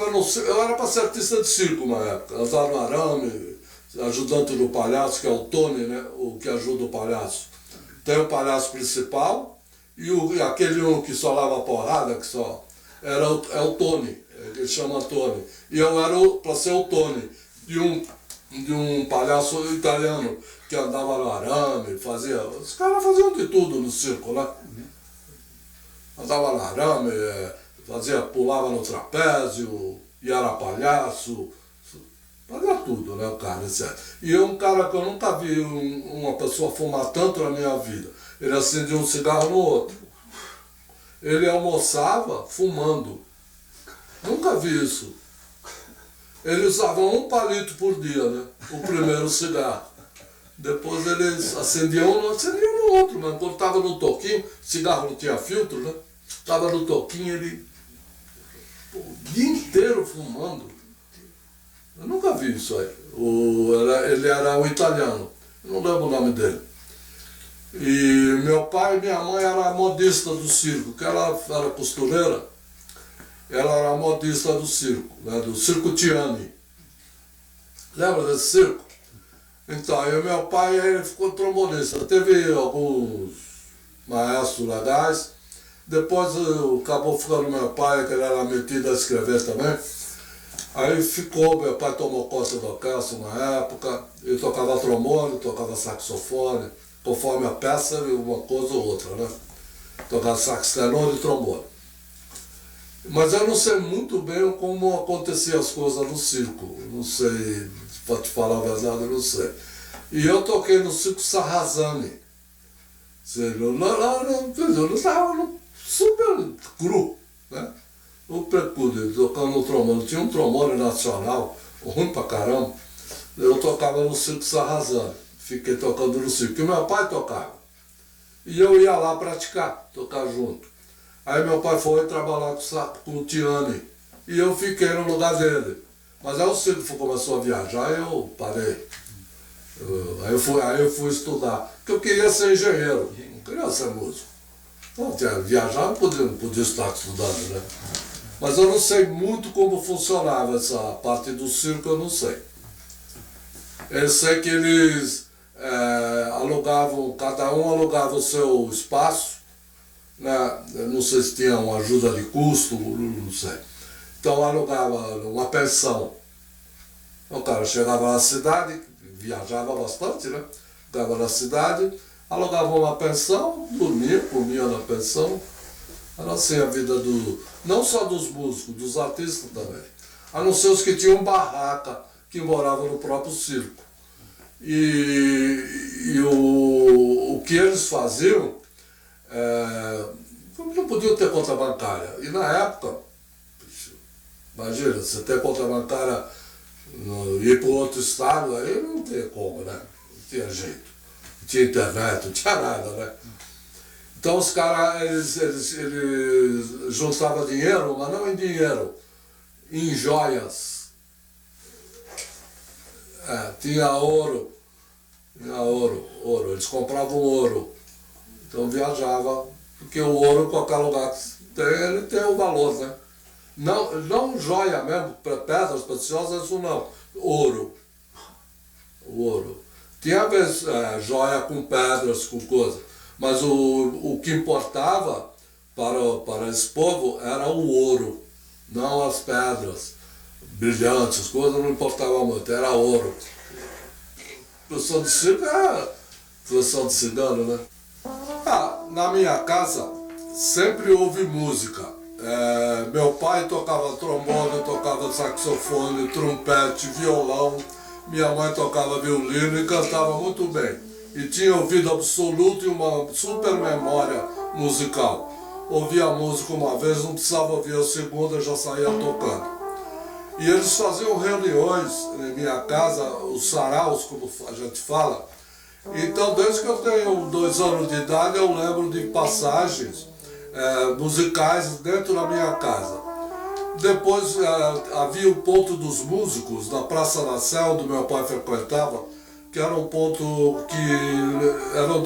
eu era para ser artista de circo na época, andar no arame, ajudante do palhaço, que é o Tony, né? O que ajuda o palhaço. Tem o palhaço principal e aquele um que só lava porrada, que só é o Tony, ele chama Tony. E eu era para ser o Tony de um palhaço italiano que andava no arame, fazia. Os caras faziam de tudo no circo, né? Andava no arame, pulava no trapézio, e era palhaço, fazia tudo, né, o cara, etc. E um cara que eu nunca vi uma pessoa fumar tanto na minha vida. Ele acendia um cigarro no outro. Ele almoçava fumando. Nunca vi isso. Ele usava um palito por dia, né? O primeiro cigarro. Depois eles acendiam um no outro, mas quando estava no toquinho, cigarro não tinha filtro, né? Estava no toquinho, ele o dia inteiro fumando. Eu nunca vi isso aí. Ele era um italiano, eu não lembro o nome dele. E meu pai e minha mãe eram modista do circo, que ela era costureira, ela era modista do circo, né, do Circo Tiani. Lembra desse circo? Então, e meu pai ele ficou trombonista. Teve alguns maestros legais. Depois acabou ficando meu pai, que ele era metido a escrever também. Aí ficou, meu pai tomou conta da orquestra na época. Eu tocava trombone, tocava saxofone, conforme a peça, uma coisa ou outra, né? Tocava sax tenor e trombone. Mas eu não sei muito bem como aconteciam as coisas no circo. Não sei, para te falar a verdade, eu não sei. E eu toquei no Circo Sarrazani. Eu estava super cru, né? O precudo, tocando no trombone. Tinha um trombone nacional, ruim pra caramba. Eu tocava no Circo Sarrazani. Fiquei tocando no circo. E meu pai tocava. E eu ia lá praticar, tocar junto. Aí meu pai foi trabalhar com o Tiani. E eu fiquei no lugar dele. Mas aí o circo começou a viajar e eu parei. Aí eu fui estudar. Porque eu queria ser engenheiro, não queria ser músico. Então, viajar não podia estar estudando, né? Mas eu não sei muito como funcionava essa parte do circo, eu não sei. Eu sei que eles alugavam, cada um alugava o seu espaço, né? Eu não sei se tinha uma ajuda de custo, não sei. Então alugava uma pensão. O cara chegava na cidade, viajava bastante, né? Chegava na cidade, alugava uma pensão, dormia, comia na pensão. Era assim a vida não só dos músicos, dos artistas também. A não ser os que tinham barraca, que moravam no próprio circo. E o que eles faziam, não podiam ter conta bancária. E na época, imagina, você ter conta bancária, ir para outro estado, aí não tem como, né? Não tinha jeito. Não tinha internet, não tinha nada, né? Então os caras, eles juntavam dinheiro, mas não em dinheiro, em joias. Tinha ouro, eles compravam ouro. Então viajava, porque o ouro, qualquer lugar que tem, ele tem o valor, né? Não joia mesmo, pedras preciosas, isso não. Ouro. Tinha vezes joia com pedras, com coisa. Mas o que importava para esse povo era o ouro, não as pedras brilhantes, as coisas não importavam muito, era ouro. Profissão de circo é profissão de cigano, né? Na minha casa sempre houve música. Meu pai tocava trombone, tocava saxofone, trompete, violão. Minha mãe tocava violino e cantava muito bem. E tinha ouvido absoluto e uma super memória musical. Ouvia a música uma vez, não precisava ouvir a segunda, já saía tocando. E eles faziam reuniões em minha casa, os saraus, como a gente fala. Então, desde que eu tenho 2 anos de idade, eu lembro de passagens musicais dentro da minha casa. Depois havia o ponto dos músicos, na Praça da Sé, onde meu pai frequentava, que era um ponto que eram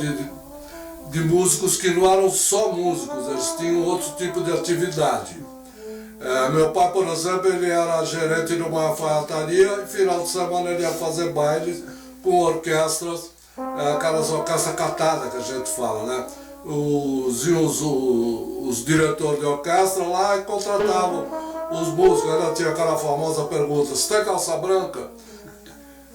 de músicos que não eram só músicos, eles tinham outro tipo de atividade. Meu pai, por exemplo, ele era gerente de uma alfaiataria e final de semana ele ia fazer bailes com orquestras, aquelas orquestras catadas que a gente fala, né? Os diretores de orquestra lá e contratavam os músicos. Ainda tinha aquela famosa pergunta: você tem calça branca?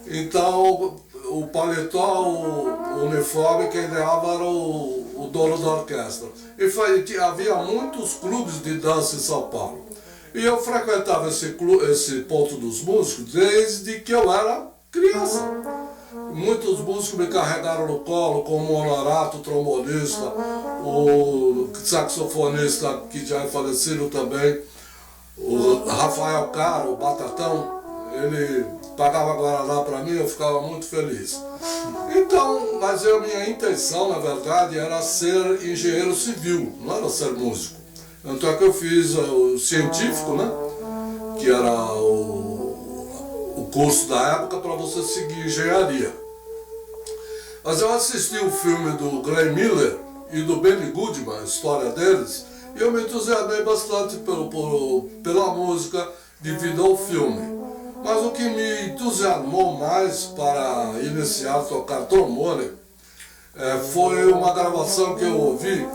Então o paletó, o uniforme, quem dava era o dono da orquestra. E havia muitos clubes de dança em São Paulo. E eu frequentava esse ponto dos músicos desde que eu era criança. Muitos músicos me carregaram no colo, como o Honorato, o trombonista, o saxofonista que já é falecido também, o Rafael Caro, o Batatão. Ele pagava Guaraná para mim, eu ficava muito feliz. Então, mas a minha intenção, na verdade, era ser engenheiro civil, não era ser músico. Tanto é que eu fiz o científico, né? Que era o curso da época para você seguir engenharia. Mas eu assisti o filme do Glenn Miller e do Benny Goodman, a história deles, e eu me entusiasmei bastante pela música devido ao filme. Mas o que me entusiasmou mais para iniciar a tocar trombone foi uma gravação que eu ouvi.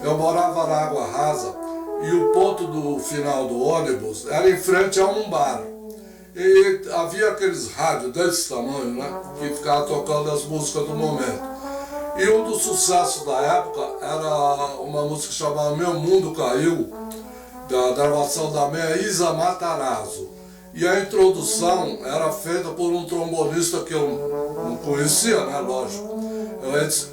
Eu morava na Água Rasa e o ponto do final do ônibus era em frente a um bar. E havia aqueles rádios desse tamanho, né, que ficavam tocando as músicas do momento. E um dos sucessos da época era uma música chamada Meu Mundo Caiu, da gravação da minha Isa Matarazzo. E a introdução era feita por um trombonista que eu não conhecia, né, lógico,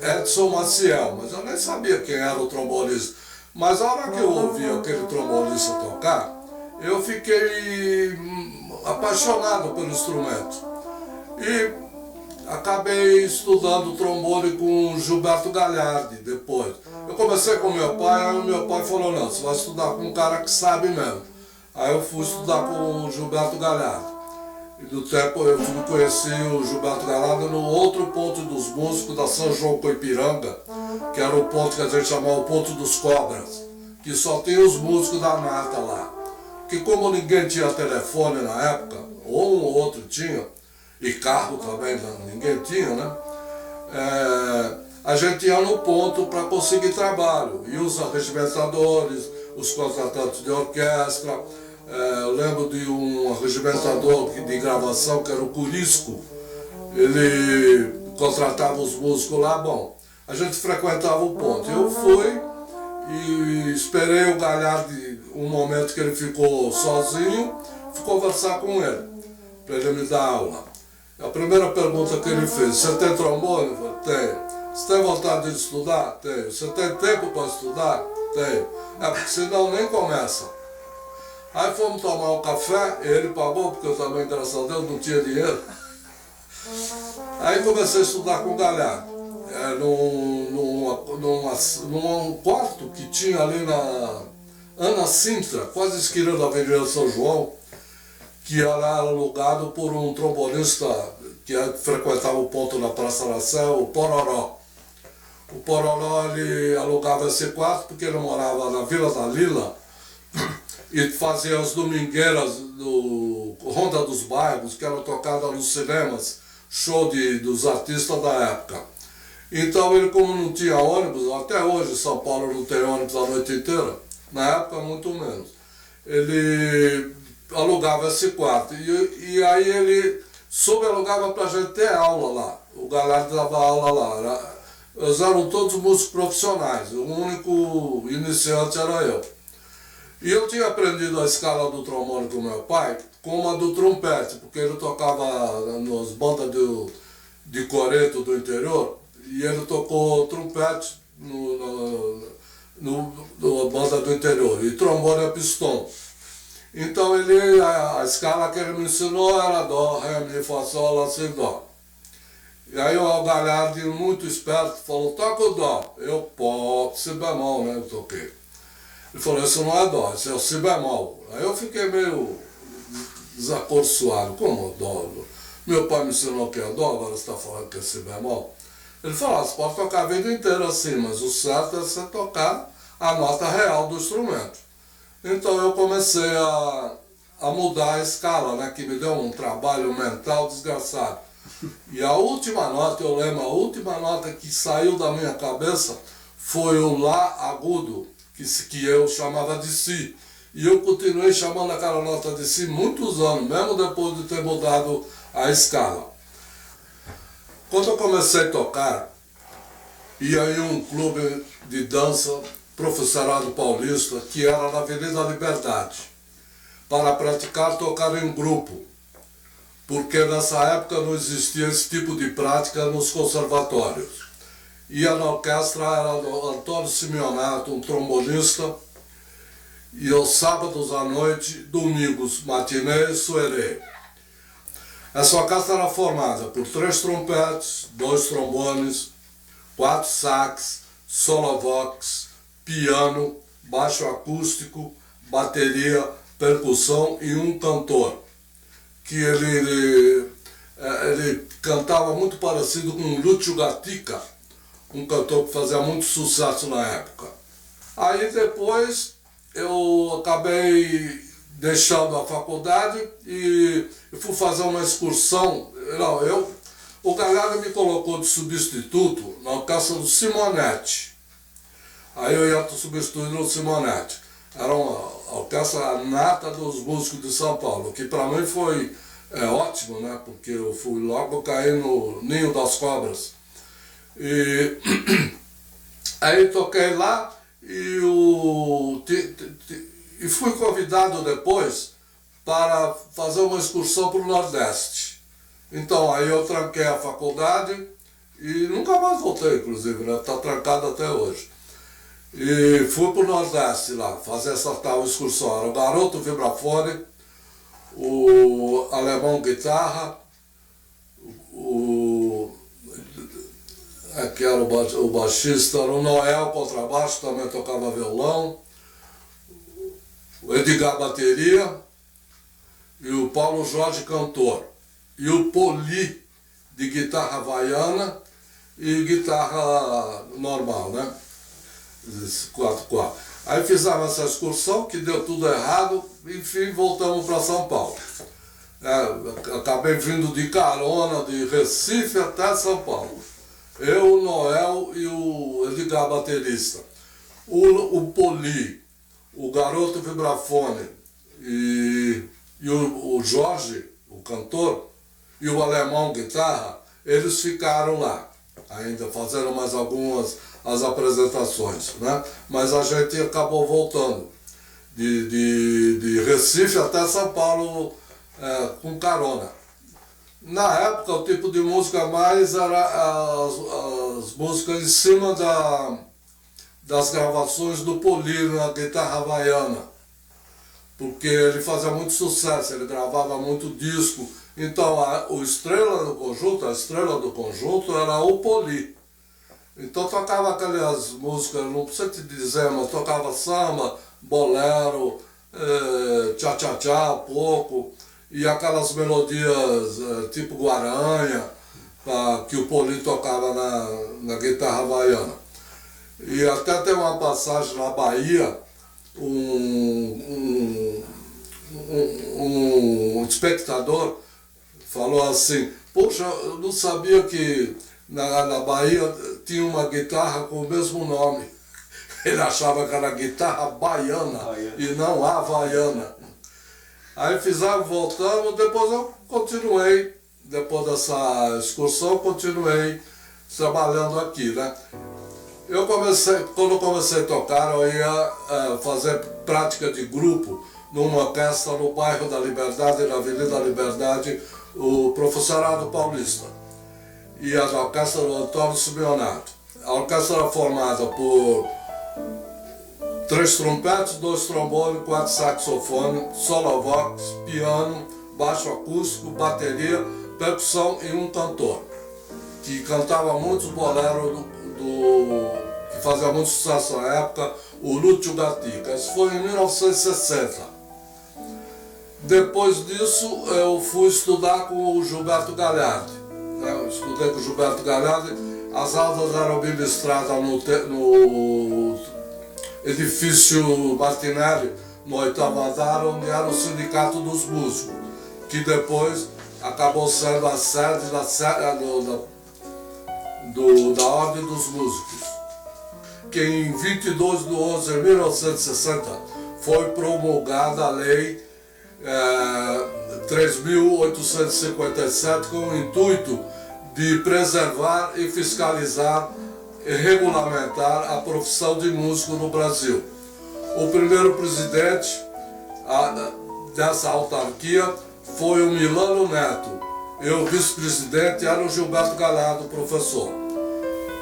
Edson Maciel, mas eu nem sabia quem era o trombonista. Mas a hora que eu ouvi aquele trombonista tocar, eu fiquei apaixonado pelo instrumento. E acabei estudando trombone com Gilberto Gagliardi depois. Eu comecei com meu pai, aí meu pai falou: não, você vai estudar com um cara que sabe mesmo. Aí eu fui estudar com o Gilberto Gagliardi. E no tempo eu conheci o Gilberto Gagliardi no outro ponto dos músicos da São João Coipiranga, que era o ponto que a gente chamava o ponto dos cobras, que só tem os músicos da nata lá. Que como ninguém tinha telefone na época, ou um ou outro tinha, e carro também ninguém tinha, né? A gente ia no ponto para conseguir trabalho. E os arregimentadores, os contratantes de orquestra. Eu lembro de um arregimentador de gravação que era o Curisco. Ele contratava os músicos lá. Bom, a gente frequentava o ponto. Eu fui e esperei o Gagliardi um momento que ele ficou sozinho, fui conversar com ele, para ele me dar aula. A primeira pergunta que ele fez: você tem trombone? Eu falei: tenho. Você tem vontade de estudar? Tenho. Você tem tempo para estudar? Tenho. Porque senão nem começa. Aí fomos tomar um café, ele pagou, porque eu também, graças a Deus, não tinha dinheiro. Aí comecei a estudar com o Gagliardi. Num quarto que tinha ali na Ana Sintra, quase esquina da Avenida São João, que era alugado por um trombonista que frequentava o ponto na Praça da Sé, o Pororó. O Pororó, ele alugava esse quarto porque ele morava na Vila da Lila e fazia as domingueiras do Ronda dos Bairros, que eram tocadas nos cinemas, show dos artistas da época. Então ele, como não tinha ônibus, até hoje São Paulo não tem ônibus a noite inteira, na época muito menos, ele alugava esse quarto. E aí ele subalugava para a gente ter aula lá. O Gagliardi dava aula lá. Eles eram todos músicos profissionais, o único iniciante era eu. E eu tinha aprendido a escala do trombone com meu pai, como a do trompete, porque ele tocava nas bandas de coreto do interior, e ele tocou trompete na banda do interior, e trombone é pistão. Então a escala que ele me ensinou era Dó, Ré, Mi, Fá, Sol, Lá, Si, Dó. E aí o Gagliardi, muito esperto, falou: toca o Dó. Eu, pó, Si bemol, né, eu toquei. Ele falou: isso não é Dó, isso é o Si bemol. Aí eu fiquei meio desacorçoado. Como Dó? Meu pai me ensinou que é Dó, agora você está falando que é Si bemol? Ele falou: você pode tocar a vida inteira assim, mas o certo é você tocar a nota real do instrumento. Então eu comecei a mudar a escala, né, que me deu um trabalho mental desgraçado. E a última nota, eu lembro, a última nota que saiu da minha cabeça foi o Lá agudo, que eu chamava de Si. E eu continuei chamando aquela nota de Si muitos anos, mesmo depois de ter mudado a escala. Quando eu comecei a tocar, ia em um clube de dança, Professorado Paulista, que era na Avenida Liberdade, para praticar tocar em grupo, porque nessa época não existia esse tipo de prática nos conservatórios. Ia na orquestra, era o Antônio Simeonato, um trombonista, e aos sábados à noite, domingos, matinê e soirée. Essa orquestra era formada por 3 trompetes, 2 trombones, 4 sax, solovox, piano, baixo acústico, bateria, percussão e um cantor, que ele cantava muito parecido com Lúcio Gatica, um cantor que fazia muito sucesso na época. Aí depois eu acabei deixando a faculdade e fui fazer uma excursão. O Galhardo me colocou de substituto na orquestra do Simonetti. Aí eu ia substituir o Simonetti. Era uma orquestra nata dos músicos de São Paulo, que para mim foi ótimo, né? Porque eu fui logo cair no ninho das cobras. E aí toquei lá e fui convidado depois para fazer uma excursão para o Nordeste. Então aí eu tranquei a faculdade e nunca mais voltei, inclusive, né? Está trancado até hoje. E fui para o Nordeste lá, fazer essa tal excursão. Era o Garoto Vibrafone, o Alemão Guitarra, que era o baixista, era o Noel contrabaixo, também tocava violão, o Edgar bateria, e o Paulo Jorge cantor, e o Poli de guitarra havaiana e guitarra normal, né? 4/4. Aí fizemos essa excursão, que deu tudo errado, enfim, voltamos para São Paulo. Acabei vindo de carona de Recife até São Paulo. Eu, o Noel e o Edgar baterista. O Poli, o Garoto Vibrafone e o Jorge, o cantor, e o Alemão Guitarra, eles ficaram lá, ainda fazendo mais algumas as apresentações, né? Mas a gente acabou voltando de Recife até São Paulo com carona. Na época, o tipo de música mais era as músicas em cima das gravações do Poli na guitarra havaiana, porque ele fazia muito sucesso, ele gravava muito disco. Então a estrela do conjunto era o Poli. Então tocava aquelas músicas, não precisa te dizer, mas tocava samba, bolero, tchá-tchá-tchá, pouco, e aquelas melodias tipo Guaranha, que o Poli tocava na guitarra havaiana. E até tem uma passagem na Bahia, um espectador falou assim: poxa, eu não sabia que na Bahia tinha uma guitarra com o mesmo nome. Ele achava que era guitarra baiana e não havaiana. Aí fizemos, voltamos, depois eu continuei, depois dessa excursão, continuei trabalhando aqui, né? Quando eu comecei a tocar, eu ia fazer prática de grupo numa orquestra no bairro da Liberdade, na Avenida Liberdade, o Professorado Paulista. E a orquestra do Antônio Simeonato. A orquestra era formada por 3 trompetes, 2 trombones, 4 saxofones, solovox, piano, baixo acústico, bateria, percussão e um cantor, que cantava muitos boleros que fazia muito sucesso na época, o Lúcio Gatica. Isso foi em 1960. Depois disso, eu fui estudar com o Gilberto Galhardi. Eu estudei com o Gilberto Galhardi. As aulas eram ministradas no edifício Martinelli, no 8º andar, onde era o Sindicato dos Músicos, que depois acabou sendo a sede da Ordem dos Músicos, que em 22 de 11 de 1960 foi promulgada a Lei 3.857 com o intuito de preservar e fiscalizar e regulamentar a profissão de músico no Brasil. O primeiro presidente dessa autarquia foi o Milano Neto e o vice-presidente era o Gilberto Galhardo, professor.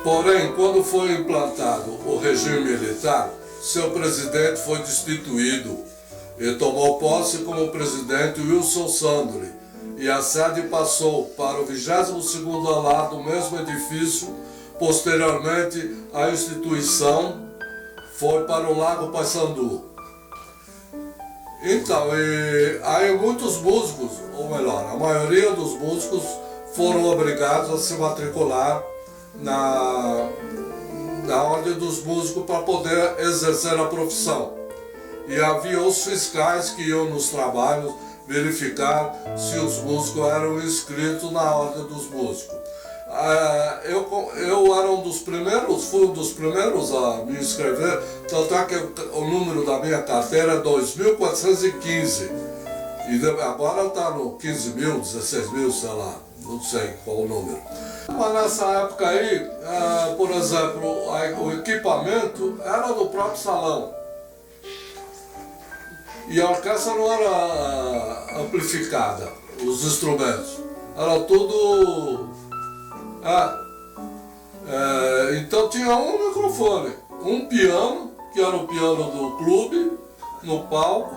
Porém, quando foi implantado o regime militar, seu presidente foi destituído e tomou posse como presidente Wilson Sandri, e a sede passou para o 22º andar do mesmo edifício. Posteriormente, a instituição foi para o Lago Paissandu. Então, aí muitos músicos, ou melhor, a maioria dos músicos foram obrigados a se matricular na Ordem dos Músicos para poder exercer a profissão. E havia os fiscais que iam nos trabalhos verificar se os músicos eram inscritos na Ordem dos Músicos. Eu era fui um dos primeiros a me inscrever, tanto é que o número da minha carteira é 2415. E agora está no 15.000, 16.000, sei lá, não sei qual o número. Mas nessa época aí, por exemplo, o equipamento era do próprio salão. E a orquestra não era amplificada, os instrumentos. Era tudo... então tinha um microfone, um piano, que era o piano do clube, no palco.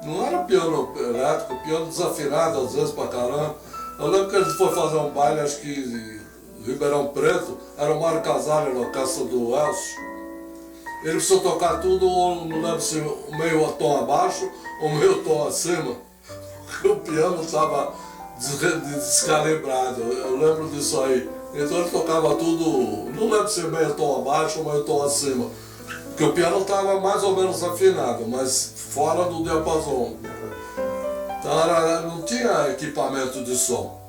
Não era piano elétrico, piano desafinado às vezes pra caramba. Eu lembro que ele foi fazer um baile, acho que em Ribeirão Preto, era o Mário Casale na orquestra do Elcio. Ele precisou tocar tudo, não lembro se meio tom abaixo ou meio tom acima, porque o piano estava descalibrado, eu lembro disso aí. Então ele tocava tudo, não lembro se meio tom abaixo ou meio tom acima, porque o piano estava mais ou menos afinado, mas fora do diapasão. Então não tinha equipamento de som,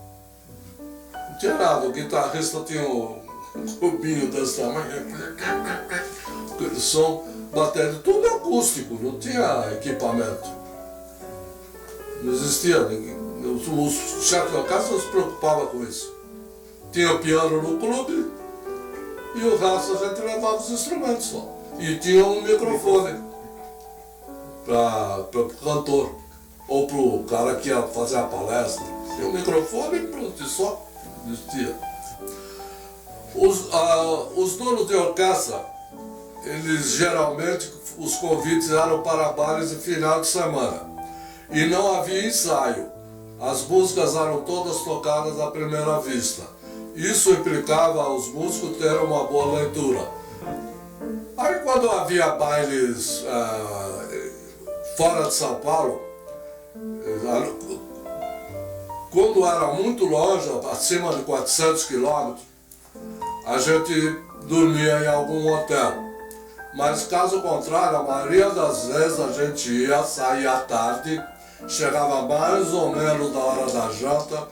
não tinha nada. O guitarrista tinha um cubinho desse tamanho, som batendo, tudo acústico, não tinha equipamento, não existia ninguém. Os chefes da casa não se preocupavam com isso. Tinha piano no clube e o resto a gente levava os instrumentos só. E tinha um microfone para o cantor ou para o cara que ia fazer a palestra. Tinha um microfone e pronto, e só existia. Os donos de orquestra, eles geralmente, os convites eram para bailes de final de semana. E não havia ensaio. As músicas eram todas tocadas à primeira vista. Isso implicava os músicos terem uma boa leitura. Aí quando havia bailes fora de São Paulo, quando era muito longe, acima de 400 quilômetros, a gente dormia em algum hotel. Mas caso contrário, a maioria das vezes a gente ia sair à tarde, chegava mais ou menos na hora da janta,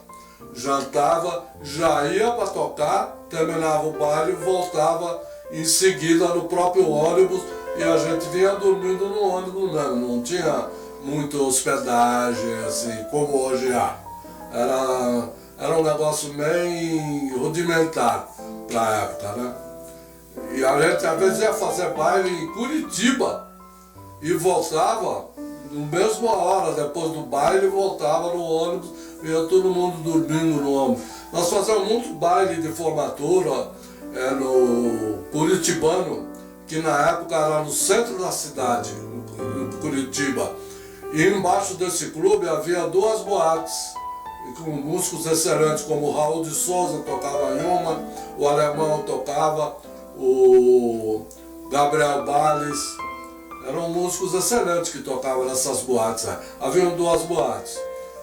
jantava, já ia para tocar, terminava o baile e voltava em seguida no próprio ônibus, e a gente vinha dormindo no ônibus mesmo, não tinha muita hospedagem assim como hoje há. Era um negócio bem rudimentar para a época, né? E a gente às vezes ia fazer baile em Curitiba e voltava na mesma hora, depois do baile, voltava no ônibus, ia todo mundo dormindo no ônibus. Nós fazíamos muito baile de formatura no Curitibano, que na época era no centro da cidade, em Curitiba. E embaixo desse clube havia duas boates, com músicos excelentes, como o Raul de Souza tocava em uma, o Alemão tocava, o Gabriel Bales. Eram músicos excelentes que tocavam nessas boates. Haviam duas boates.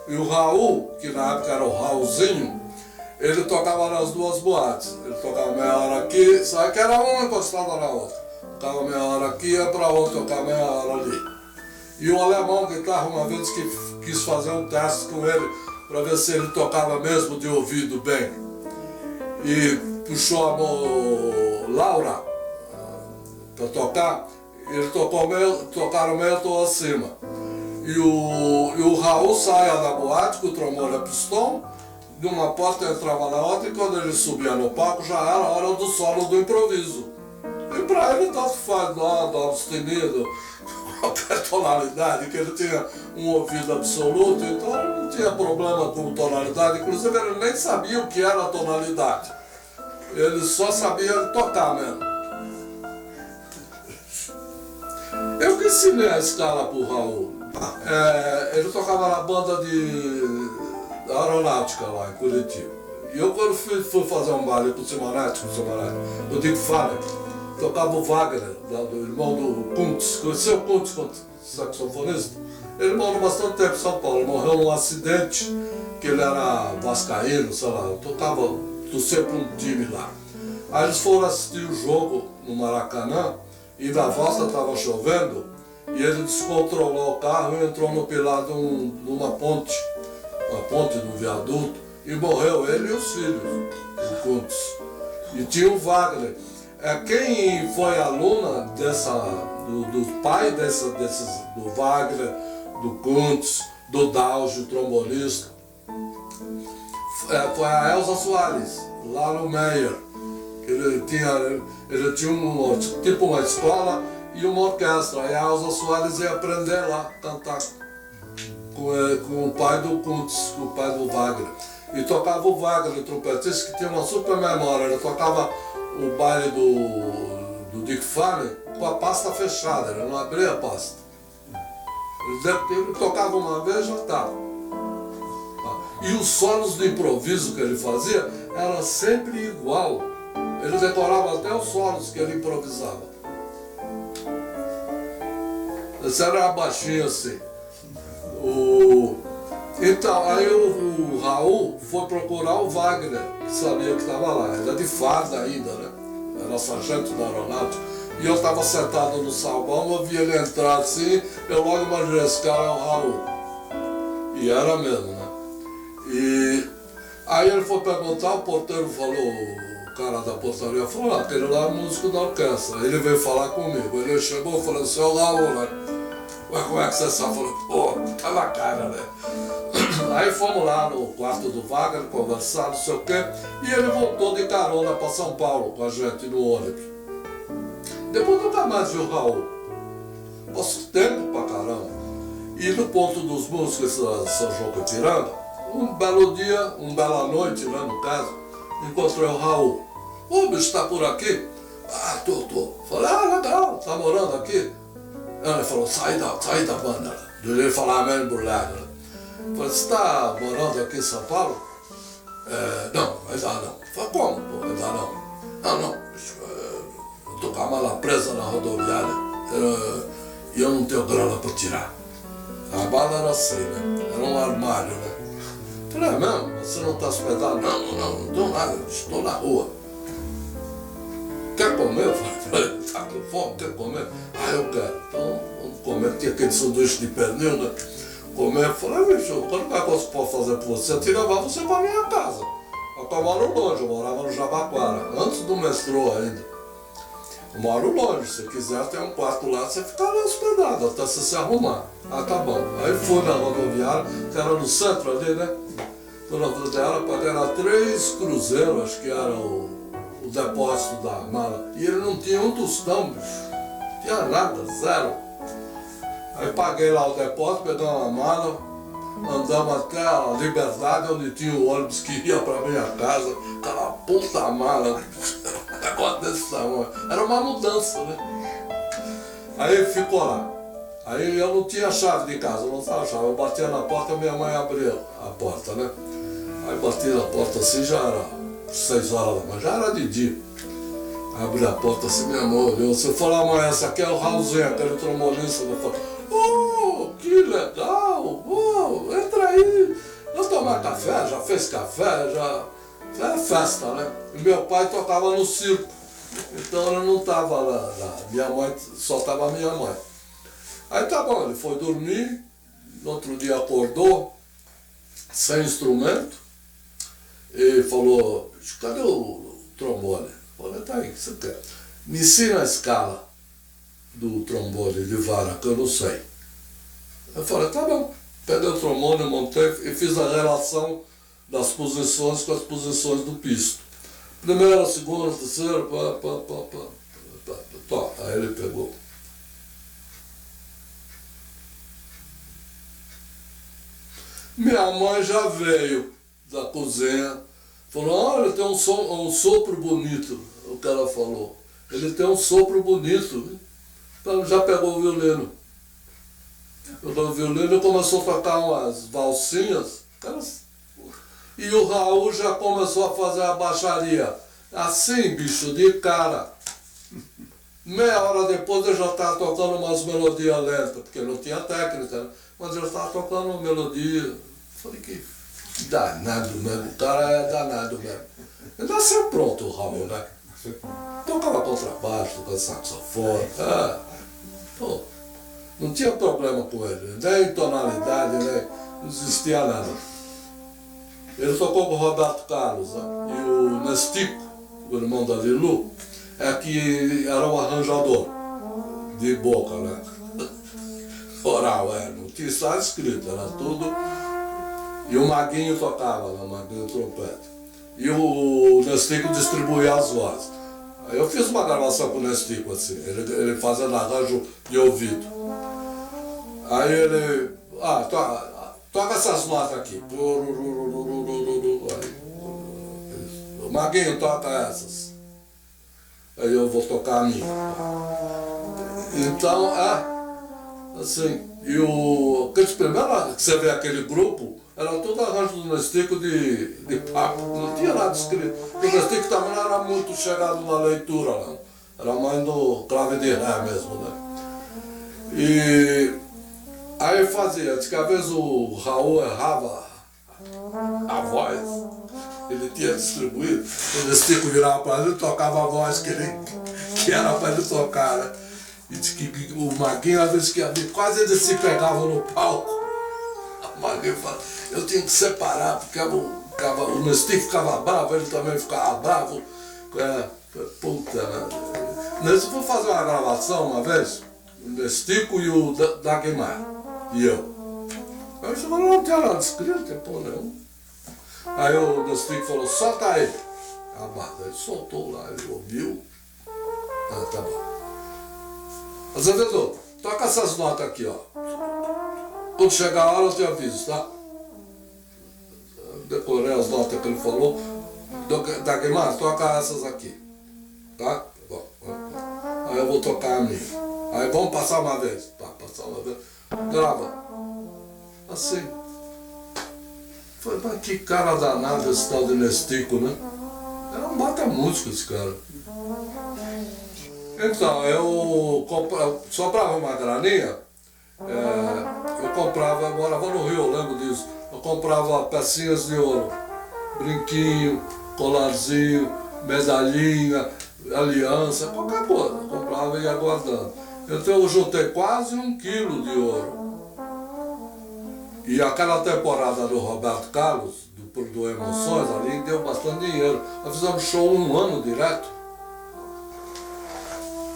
E o Raul, que na época era o Raulzinho, ele tocava nas duas boates. Ele tocava meia hora aqui, sabe que era uma encostada na outra. Tocava meia hora aqui, ia para outra, tocava meia hora ali. E o alemão guitarra uma vez que quis fazer um teste com ele para ver se ele tocava mesmo de ouvido bem. E puxou a Laura para tocar, ele tocaram meio tom acima. E o Raul saia da boate com o trombone a pistão, de uma porta entrava na outra, e quando ele subia no palco já era a hora do solo do improviso. E para ele tanto faz do sustenido, qualquer tonalidade, que ele tinha um ouvido absoluto, então ele não tinha problema com tonalidade, inclusive ele nem sabia o que era a tonalidade. Ele só sabia tocar mesmo. Eu que ensinei a escala pro Raul. Ele tocava na banda de aeronáutica lá em Curitiba. E eu quando fui fazer um baile com o Simonetti, o Dick Faller, tocava o Wagner, do irmão do Kuntz. Conheceu o Kuntz, saxofonista? Ele morou bastante tempo em São Paulo. Ele morreu num acidente, que ele era vascaíno, sei lá, tocava sempre um time lá. Aí eles foram assistir o jogo no Maracanã, e na volta estava chovendo, e ele descontrolou o carro e entrou no pilar de uma ponte do viaduto, e morreu ele e os filhos, o Kuntz. E tinha o Wagner. Quem foi aluna do pai do Wagner, do Kuntz, do Dauge, o trombonista, foi a Elza Soares, lá no Meyer. Ele tinha tipo uma escola e uma orquestra. E a Elza Soares ia aprender lá a cantar com o pai do Kuntz, com o pai do Wagner. E tocava o Wagner, o trompetista, que tinha uma super memória. Ele tocava o baile do Dick Faller com a pasta fechada, ele não abria a pasta. Ele tocava uma vez e já estava. E os solos de improviso que ele fazia era sempre igual. Ele decorava até os solos que ele improvisava. Esse era baixinho assim. Então, aí o Raul foi procurar o Wagner, que sabia que estava lá. Ele era de farda ainda, né? Era sargento da aeronáutica. E eu estava sentado no salão, eu vi ele entrar assim, eu logo imaginei, esse cara é o Raul. E era mesmo, né? E aí ele foi perguntar, o porteiro falou, o cara da portaria falou, aquele lá é músico da orquestra. Ele veio falar comigo. Ele chegou e falou, você é o Raul, né? Ué, como é que você sabe? Falou, pô, tá na cara, né? Aí fomos lá no quarto do Wagner, conversar, não sei o quê, e ele voltou de carona para São Paulo com a gente no ônibus. Depois nunca mais vi o Raul. Passou tempo pra caramba. E no ponto dos músicos de São João do Ipiranga, um belo dia, uma bela noite, né, no caso, encontrei o Raul. Ô, bicho, tá por aqui? Ah, tô. Falei, legal, tá morando aqui? Ele falou, sai da banda. Ele falava meio embrulhado. Falei, você tá morando aqui em São Paulo? Não, ainda não. Falei, como, pô, ainda não? Não, eu tô com a mala presa na rodoviária e eu não tenho grana pra tirar. A mala era assim, né? Era um armário, né? Falei, mesmo? Você não tá hospedado? Não dou nada, estou na rua. Quer comer? Eu falei, tá com fome, quer comer? Eu quero. Então, vamos comer. Tinha aquele sanduíche de pernil, né? Comer. Eu falei, bicho, quando o negócio pode fazer por você, eu te levar você pra minha casa. Eu moro longe, eu morava no Jabaquara, antes do metrô ainda. Eu moro longe, se quiser tem um quarto lá, você fica lá hospedado, até você se arrumar. Ah, tá bom. Aí fui na rodoviária, que era no centro ali, né? Fui na rodoviária, era 3 cruzeiros, acho que era o depósito da mala. E ele não tinha um tostão, bicho. Não tinha nada, zero. Aí paguei lá o depósito, peguei uma mala, andamos até a Liberdade, onde tinha o ônibus que ia pra minha casa. Aquela puta mala, um negócio desse tamanho. Era uma mudança, né? Aí ficou lá. Aí eu não tinha chave de casa, eu não tinha chave. Eu batia na porta e minha mãe abria a porta, né? Aí bati na porta assim, já era 6 horas da manhã, já era de dia. Aí abri a porta assim, minha mãe olhou. Você falou, mãe, essa aqui é o Raulzinho, aquele trombonista. Eu falei, oh, que legal! Oh, entra aí. Nós tomar café, já fez café, já... É festa, né? E meu pai tocava no circo. Então ele não estava lá. Minha mãe, só estava minha mãe. Aí tá bom, ele foi dormir, no outro dia acordou, sem instrumento, e falou, cadê o trombone? Eu falei, tá aí, o que você quer? Me ensina a escala do trombone de vara, que eu não sei. Eu falei, tá bom. Peguei o trombone, montei e fiz a relação das posições com as posições do pisto. Primeira, segunda, terceira, pá. Aí ele pegou. Minha mãe já veio da cozinha, falou, olha, tem um sopro bonito, o cara falou. Ele tem um sopro bonito. Então já pegou o violino. Pegou o violino e começou a tocar umas valsinhas. E o Raul já começou a fazer a baixaria. Assim, bicho, de cara. Meia hora depois eu já estava tocando umas melodias lentas, porque não tinha técnica, né? Mas eu estava tocando uma melodia. Falei que danado mesmo, o cara é danado mesmo. Ele nasceu pronto, o Raul, né? Tocava contrabaixo, tocava saxofone. Pô, não tinha problema com ele, nem tonalidade, nem não existia nada. Ele tocou com o Roberto Carlos, né? E o Nestico, o irmão da Lilu, que era um arranjador de boca, né? Oral, não tinha nada escrito, era tudo. E o Maguinho tocava, né? O Maguinho trompete. E o Nestico distribuía as vozes. Aí eu fiz uma gravação com o Nestico, assim, ele fazendo arranjo de ouvido. Aí ele, toca essas notas aqui. O Maguinho toca essas. Aí eu vou tocar a minha. Então, assim, e aqueles primeiros que você vê aquele grupo, era tudo arranjo do Nestico de papo, não tinha nada escrito. O Nestico também não era muito chegado na leitura, não. Era mais do clave de ré mesmo, né? E aí fazia, diz que às vezes o Raul errava a voz, ele tinha distribuído, o Nestico virava para ele e tocava a voz que era para ele tocar, né? E diz que o Maguinho, às vezes, quase ele se pegava no palco. O Maguinho falava, eu tinha que separar, porque o Nestico ficava bravo, ele também ficava bravo. Puta, né? Nesse eu fui fazer uma gravação uma vez, o Nestico e o Dagmar, e eu. Aí ele falou, não tinha nada escrito, não tem porra nenhuma. Aí o Nestico falou, solta aí. Ele soltou lá, ele ouviu. Tá bom. Azevedo, toca essas notas aqui, ó. Quando chegar a hora eu te aviso, tá? Decorei as notas que ele falou. Dagmar, toca essas aqui. Tá? Bom. Aí eu vou tocar a minha. Aí vamos passar uma vez. Tá, passar uma vez. Grava. Assim. Falei, mas que cara danado esse tal de Nestico, né? Era um mata-música esse cara. Então, eu sobrava uma graninha, eu comprava, eu morava no Rio, eu lembro disso, eu comprava pecinhas de ouro, brinquinho, colarzinho, medalhinha, aliança, qualquer coisa, eu comprava e ia guardando. Então eu juntei quase 1 quilo de ouro. E aquela temporada do Roberto Carlos, do Emoções, ali deu bastante dinheiro. Nós fizemos show 1 ano direto.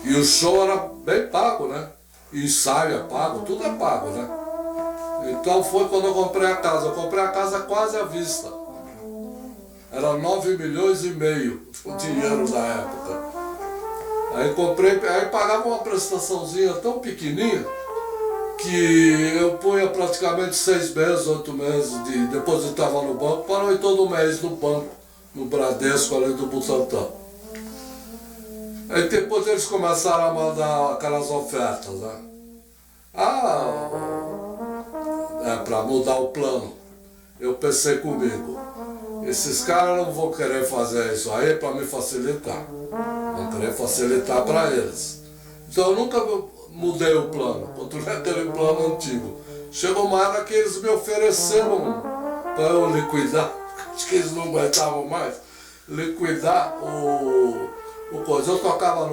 E o show era bem pago, né? E ensaio é pago, tudo é pago, né? Então foi quando eu comprei a casa. Eu comprei a casa quase à vista. Era 9,5 milhões o dinheiro da época. Aí comprei, aí pagava uma prestaçãozinha tão pequenininha que eu punha praticamente 6 meses, 8 meses, depositava no banco, para ir todo mês no banco, no Bradesco ali do Butantã. Aí depois eles começaram a mandar aquelas ofertas, né? Para mudar o plano. Eu pensei comigo, esses caras não vão querer fazer isso aí para me facilitar. Vão querer facilitar para eles. Então eu nunca mudei o plano, continuei aquele plano antigo. Chegou uma hora que eles me ofereceram para eu liquidar, acho que eles não aguentavam mais, liquidar o coisa. Eu tocava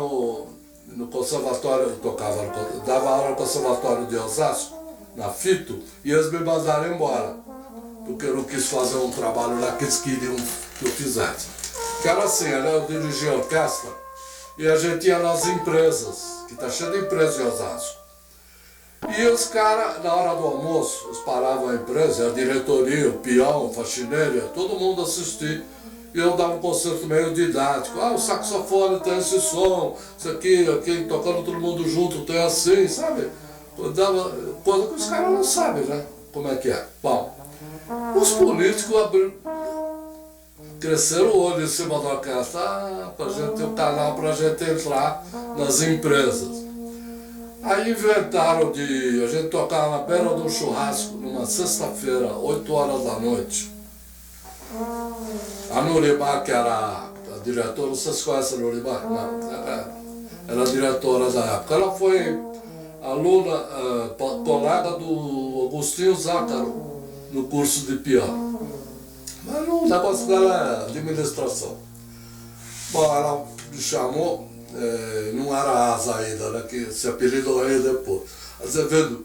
no conservatório, eu tocava, dava aula no conservatório de Osasco, na Fito, e eles me mandaram embora, porque eu não quis fazer um trabalho lá que eles queriam que eu fizesse. Que era assim, né? Eu dirigia a orquestra e a gente ia nas empresas, que tá cheio de empresas em Osasco. E os caras, na hora do almoço, eles paravam a empresa, a diretoria, o peão, o faxineiro, ia todo mundo assistir. E eu dava um concerto meio didático. Ah, o saxofone tem esse som, isso aqui, tocando todo mundo junto, tem assim, sabe? Eu dava coisa que os caras não sabem, né? Como é que é. Bom, os políticos cresceram o olho em cima da orquestra, pra gente ter um canal pra gente entrar nas empresas. Aí inventaram de a gente tocar na beira de um churrasco numa sexta-feira, 8 horas da noite. A Nurimar, que era a diretora, não sei se conhece a Nurimar, não, era a diretora da época. Ela foi aluna, colega do Agostinho Zácaro no curso de piano. Mas o negócio dela é administração. Bom, ela me chamou, não era Asa ainda, né, que se apelidou aí depois. Azevedo,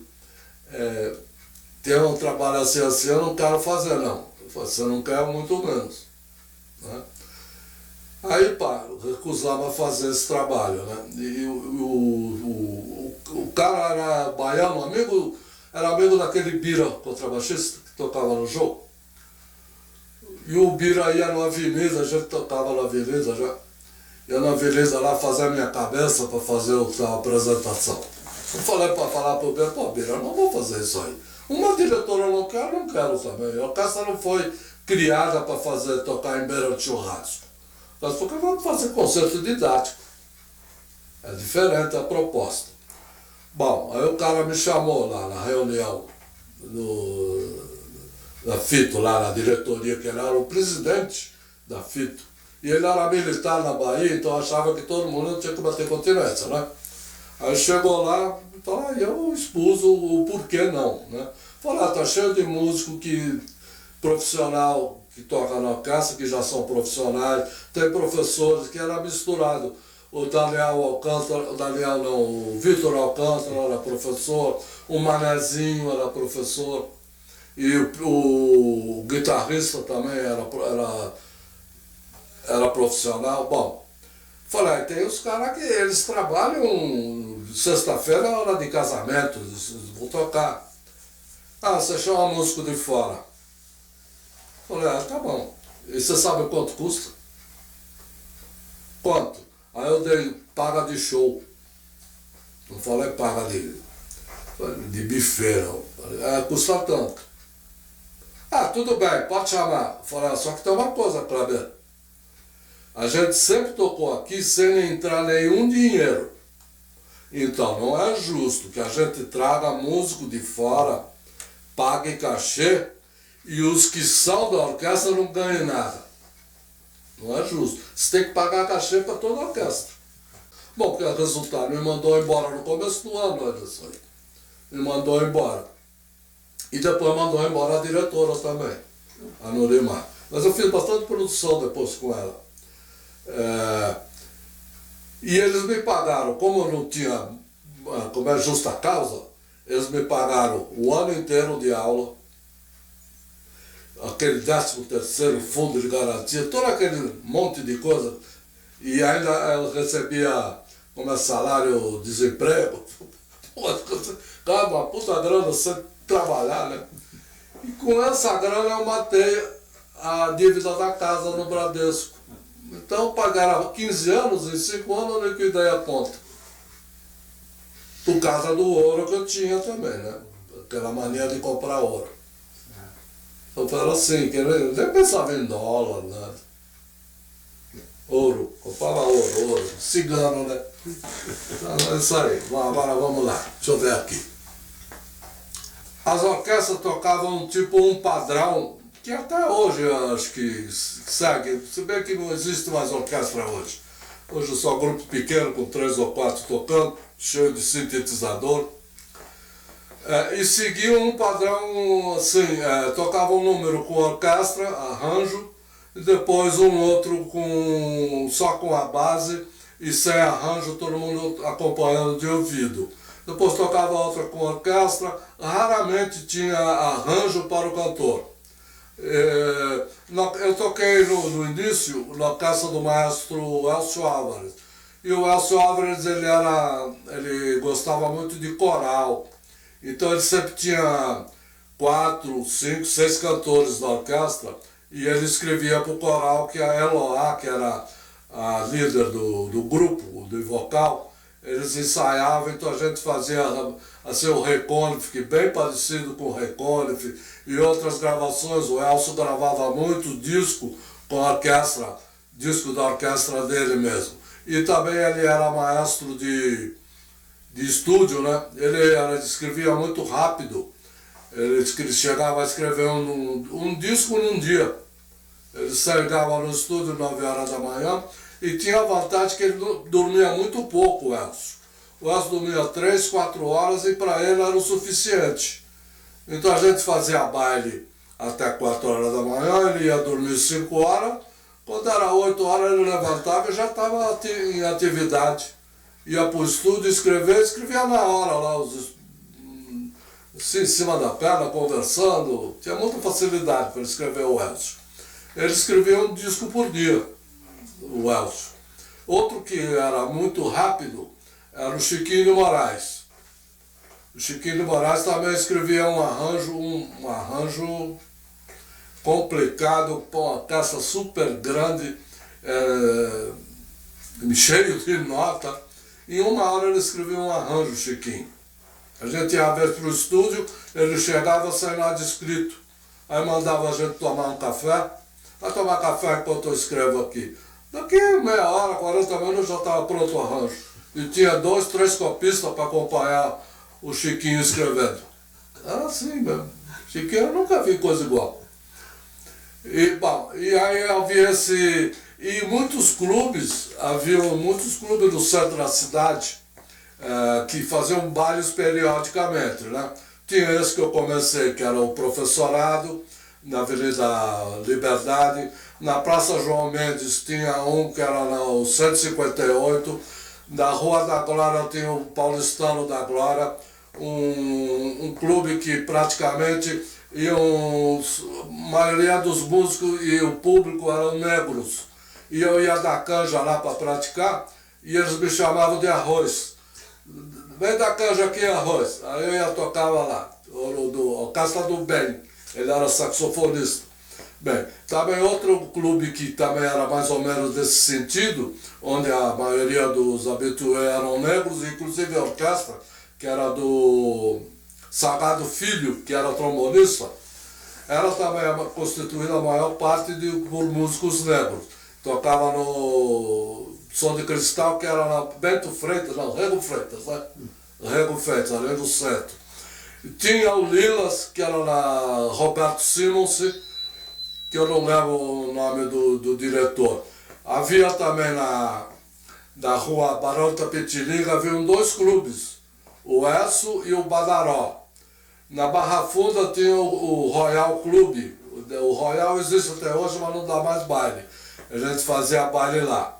tem um trabalho assim, eu não quero fazer não. Eu falei, você não quer, muito menos. Né? Aí, pá, recusava fazer esse trabalho, né? E o cara era baiano, era amigo daquele Bira, contrabaixista, que tocava no jogo. E o Bira ia na avenida, a gente tocava na avenida já. Ia na avenida lá fazer a minha cabeça para fazer a apresentação. Eu falei para falar para o Bira, pô, Bira, eu não vou fazer isso aí. Uma diretora local eu não quero também. A orquestra não foi criada para tocar em beira de churrasco. Mas porque vamos fazer concerto didático. É diferente a proposta. Bom, aí o cara me chamou lá na reunião da Fito, lá na diretoria, que ele era o presidente da Fito. E ele era militar na Bahia, então achava que todo mundo tinha que bater continência, né? Aí chegou lá, então, aí eu expus o porquê não, né? Falei, tá cheio de músico profissional que toca na orquestra, que já são profissionais, tem professores que era misturado. O Vitor Alcântara era professor, o Manezinho era professor, e o guitarrista também era profissional. Bom, falei, tem os caras que eles trabalham sexta-feira, é hora de casamento, eles vão tocar. Ah, você chama músico de fora. Falei, tá bom. E você sabe quanto custa? Quanto? Aí eu dei paga de show. Não falei paga de buffet, não. Falei, custa tanto. Ah, tudo bem, pode chamar. Falei, só que tem uma coisa, Kleber. A gente sempre tocou aqui sem entrar nenhum dinheiro. Então não é justo que a gente traga músico de fora, pague cachê e os que são da orquestra não ganhem nada. Não é justo. Você tem que pagar cachê para toda a orquestra. Bom, que é o resultado, me mandou embora no começo do ano, Anderson. Me mandou embora. E depois mandou embora a diretora também, a Nurimar. Mas eu fiz bastante produção depois com ela. E eles me pagaram, como eu não tinha, como é justa causa, eles me pagaram o ano inteiro de aula, aquele 13º fundo de garantia, todo aquele monte de coisa, e ainda eu recebia como salário desemprego, uma puta grana você trabalhar, né? E com essa grana eu matei a dívida da casa no Bradesco. Então pagaram 15 anos, em 5 anos eu liquidei a conta. Por causa do ouro que eu tinha também, né? Aquela mania de comprar ouro. Então foi assim, que eu nem pensava em dólar, nada. Ouro, comprava ouro, cigano, né? Então é isso aí, agora vamos lá, deixa eu ver aqui. As orquestras tocavam tipo um padrão, que até hoje eu acho que segue, se bem que não existe mais orquestra hoje. Hoje é só grupo pequeno com 3 ou 4 tocando, cheio de sintetizador. E seguiam um padrão assim, tocava um número com orquestra, arranjo, e depois um outro só com a base e sem arranjo, todo mundo acompanhando de ouvido. Depois tocava outra com orquestra, raramente tinha arranjo para o cantor. Eu toquei no início na orquestra do maestro Elcio Álvares. E o Elcio Álvares ele gostava muito de coral. Então ele sempre tinha 4, 5, 6 cantores da orquestra e ele escrevia para o coral que a Eloá, que era a líder do grupo, do vocal, eles ensaiavam, então a gente fazia assim, o Reconif, que bem parecido com o Reconif, e outras gravações. O Elcio gravava muito disco com a orquestra, disco da orquestra dele mesmo. E também ele era maestro de estúdio, né? Ele escrevia muito rápido. Ele chegava a escrever um disco num dia. Ele chegava no estúdio 9 horas da manhã e tinha a vantagem que ele dormia muito pouco, o Elcio. O Elcio dormia 3, 4 horas e para ele era o suficiente. Então a gente fazia baile até 4 horas da manhã, ele ia dormir 5 horas. Quando era 8 horas ele levantava e já estava em atividade. Ia para o estúdio escrevia na hora lá, assim, em cima da perna, conversando. Tinha muita facilidade para escrever o Elcio. Ele escrevia um disco por dia, o Elcio. Outro que era muito rápido era o Chiquinho de Moraes. O Chiquinho de Moraes também escrevia um arranjo complicado, com uma orquestra super grande, cheio de nota. Em uma hora ele escrevia um arranjo, Chiquinho. A gente ia ver para o estúdio, ele chegava sem nada escrito. Aí mandava a gente tomar um café. Vai tomar café enquanto eu escrevo aqui. Daqui meia hora, 40 minutos já estava pronto o arranjo. E tinha 2, 3 copistas para acompanhar o Chiquinho escrevendo. Era assim mesmo. Chiquinho eu nunca vi coisa igual. E aí havia e havia muitos clubes no centro da cidade que faziam bailes periodicamente, né? Tinha esse que eu comecei, que era o Professorado, na Avenida Liberdade. Na Praça João Mendes tinha um que era no 158. Na Rua da Glória tinha o Paulistano da Glória, um clube que praticamente a maioria dos músicos e o público eram negros. E eu ia dar canja lá para praticar e eles me chamavam de Arroz. Vem dar canja aqui, Arroz. Aí eu ia tocava lá, Orquestra do Bem. Ele era saxofonista. Bem, também outro clube que também era mais ou menos desse sentido, onde a maioria dos habitués eram negros, inclusive a orquestra, que era do Sagrado Filho, que era trombonista, era também constituída a maior parte por músicos negros. Tocava no Som de Cristal, que era na Bento Freitas, não, Rego Freitas, né? Rego Freitas, além do centro. Tinha o Lilas, que era na Roberto Simons, que eu não lembro o nome do diretor. Havia também na rua Barão Tapetininga, haviam 2 clubes, o Esso e o Badaró. Na Barra Funda tinha o Royal Clube. O Royal existe até hoje, mas não dá mais baile. A gente fazia baile lá.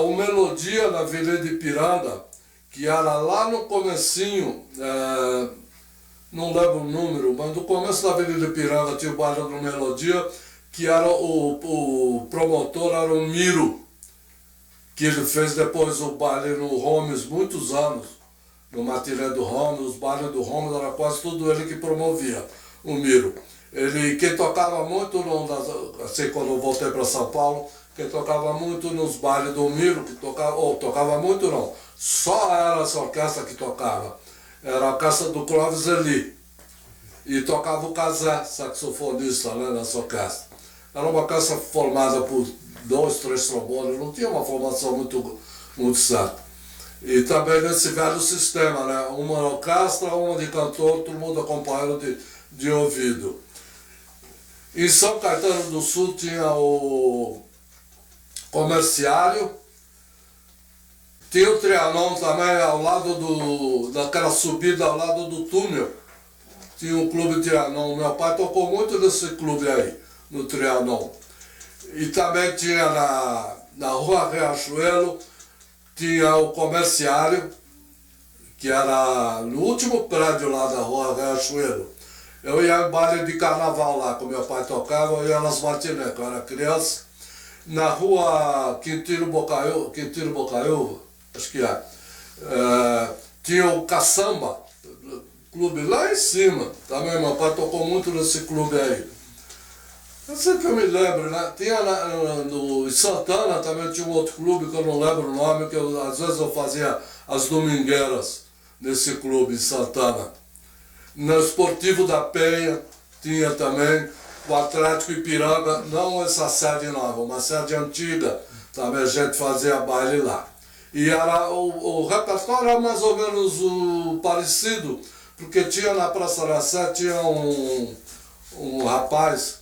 O Melodia, na Avenida Ipiranga, que era lá no comecinho, não lembro o número, mas no começo da Avenida Ipiranga tinha o baile do Melodia, que era o promotor era o Miro, que ele fez depois o baile no Holmes, muitos anos, no matinê do Holmes. Os bailes do Holmes era quase tudo ele que promovia, o Miro. Quem tocava muito, assim, quando eu voltei para São Paulo, quem tocava muito nos bailes do Miro, tocava muito não, só era essa orquestra que tocava. Era a orquestra do Clóvis Eli. E tocava o Casé, saxofonista, né, nessa orquestra. Era uma orquestra formada por 2, 3 trombones, não tinha uma formação muito certa. E também nesse velho sistema, né, uma orquestra, uma de cantor, todo mundo acompanhando de ouvido. Em São Caetano do Sul tinha o Comerciário, tinha o Trianon também, ao lado daquela subida, ao lado do túnel. Tinha um clube Trianon. Meu pai tocou muito nesse clube aí, no Trianon. E também tinha na Rua Riachuelo, tinha o comerciário, que era no último prédio lá da rua Riachuelo. Eu ia em baile de carnaval lá, com meu pai tocava, eu ia nas matinés, quando eu era criança. Na rua Quintino Bocaiúva, acho que tinha o Caçamba, clube lá em cima. Também meu pai tocou muito nesse clube aí. Eu sei que eu me lembro, né? Tinha em Santana também tinha um outro clube que eu não lembro o nome, que às vezes eu fazia as domingueiras nesse clube em Santana. No Esportivo da Penha tinha também o Atlético Ipiranga, não essa sede nova, uma sede antiga, também a gente fazia baile lá. E era, o repertório era mais ou menos parecido, porque tinha na Praça da Sé, tinha um rapaz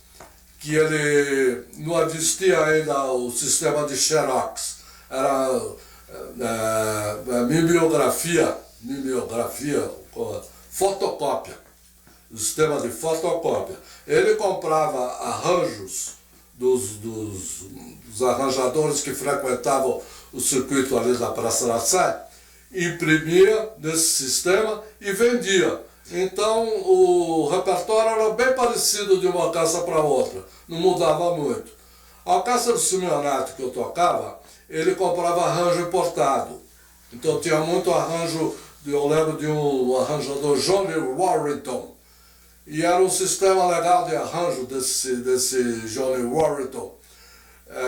que ele não existia ainda o sistema de Xerox, era mimeografia, fotocópia, o sistema de fotocópia. Ele comprava arranjos dos arranjadores que frequentavam o circuito ali da Praça da Sé, imprimia nesse sistema e vendia. Então o repertório era bem parecido de uma orquestra para outra, não mudava muito. A orquestra do Simeonato que eu tocava, ele comprava arranjo importado. Então tinha muito arranjo, eu lembro de um arranjador, Johnny Warrington, e era um sistema legal de arranjo desse Johnny Warrington,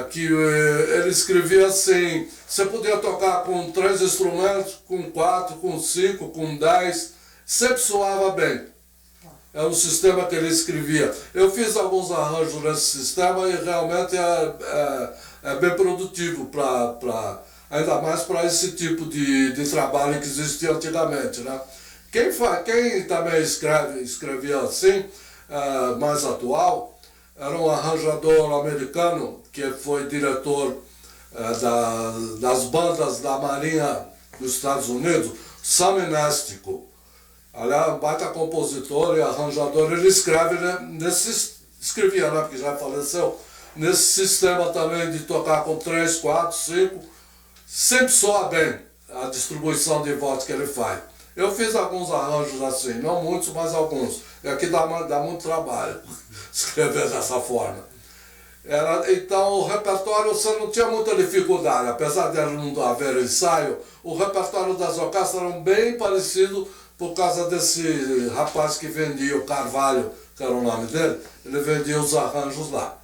que ele escrevia assim, você podia tocar com 3 instrumentos, com 4, com 5, com 10, sempre soava bem. É um sistema que ele escrevia. Eu fiz alguns arranjos nesse sistema e realmente é bem produtivo, ainda mais para esse tipo de trabalho que existia antigamente, né? Quem também escrevia assim, mais atual, era um arranjador americano que foi diretor das bandas da Marinha dos Estados Unidos, Sam Nestico. Aliás, um baita compositor e arranjador, ele escreve, né, escrevia, né, porque já faleceu, nesse sistema também de tocar com 3, 4, 5, sempre soa bem a distribuição de voz que ele faz. Eu fiz alguns arranjos assim, não muitos, mas alguns. E aqui dá muito trabalho escrever dessa forma. Então o repertório você não tinha muita dificuldade, apesar de não haver ensaio, o repertório das orquestras era bem parecido por causa desse rapaz que vendia, o Carvalho, que era o nome dele, ele vendia os arranjos lá.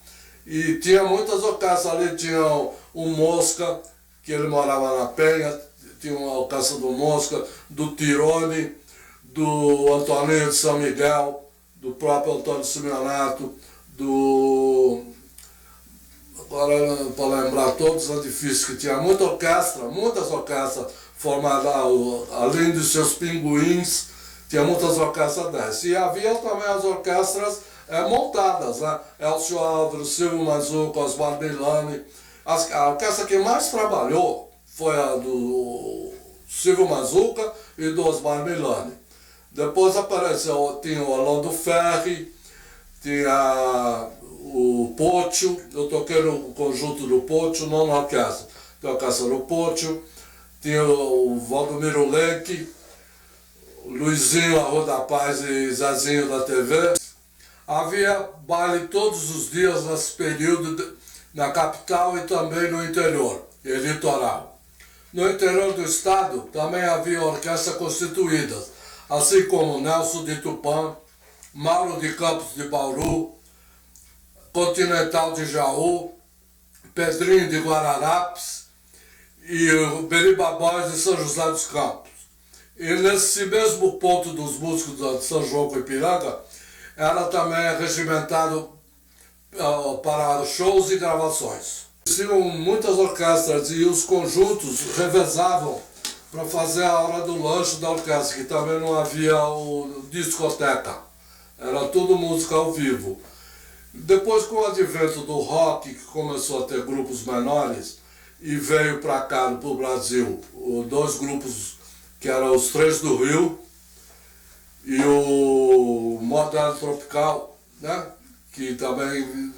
E tinha muitas orquestras ali, tinha o Mosca, que ele morava na Penha, tinha uma orquestra do Mosca, do Tirone, do Antoninho de São Miguel, do próprio Antônio Simeonato, agora para lembrar todos é difícil, que tinha muitas orquestras formadas, além dos seus pinguins, tinha muitas orquestras dessas. E havia também as orquestras montadas, né? Elcio Álvaro, Silvio Mazuco, Osmar Milani. A orquestra que mais trabalhou foi a do Silvio Mazuca e do Osmar Milani. Depois tinha o Orlando Ferri, tinha o Pocho, eu toquei no conjunto do Pocho, não na orquestra. Tinha a orquestra do Pocho, tinha o Valdomiro Lenk, o Luizinho Arroio da Paz e Zezinho da TV. Havia baile todos os dias nesse período na capital e também no interior, e litoral. No interior do estado também havia orquestras constituídas, assim como Nelson de Tupã, Mauro de Campos de Bauru, Continental de Jaú, Pedrinho de Guararapes e o Beriba Boys de São José dos Campos. E nesse mesmo ponto dos músicos de São João com Ipiranga, era também regimentado para shows e gravações. Existiam muitas orquestras e os conjuntos revezavam para fazer a hora do lanche da orquestra, que também não havia o discoteca, era tudo música ao vivo. Depois, com o advento do rock, que começou a ter grupos menores, e veio para cá, para o Brasil, 2 grupos que eram os Três do Rio e o Moderno Tropical, né? Que também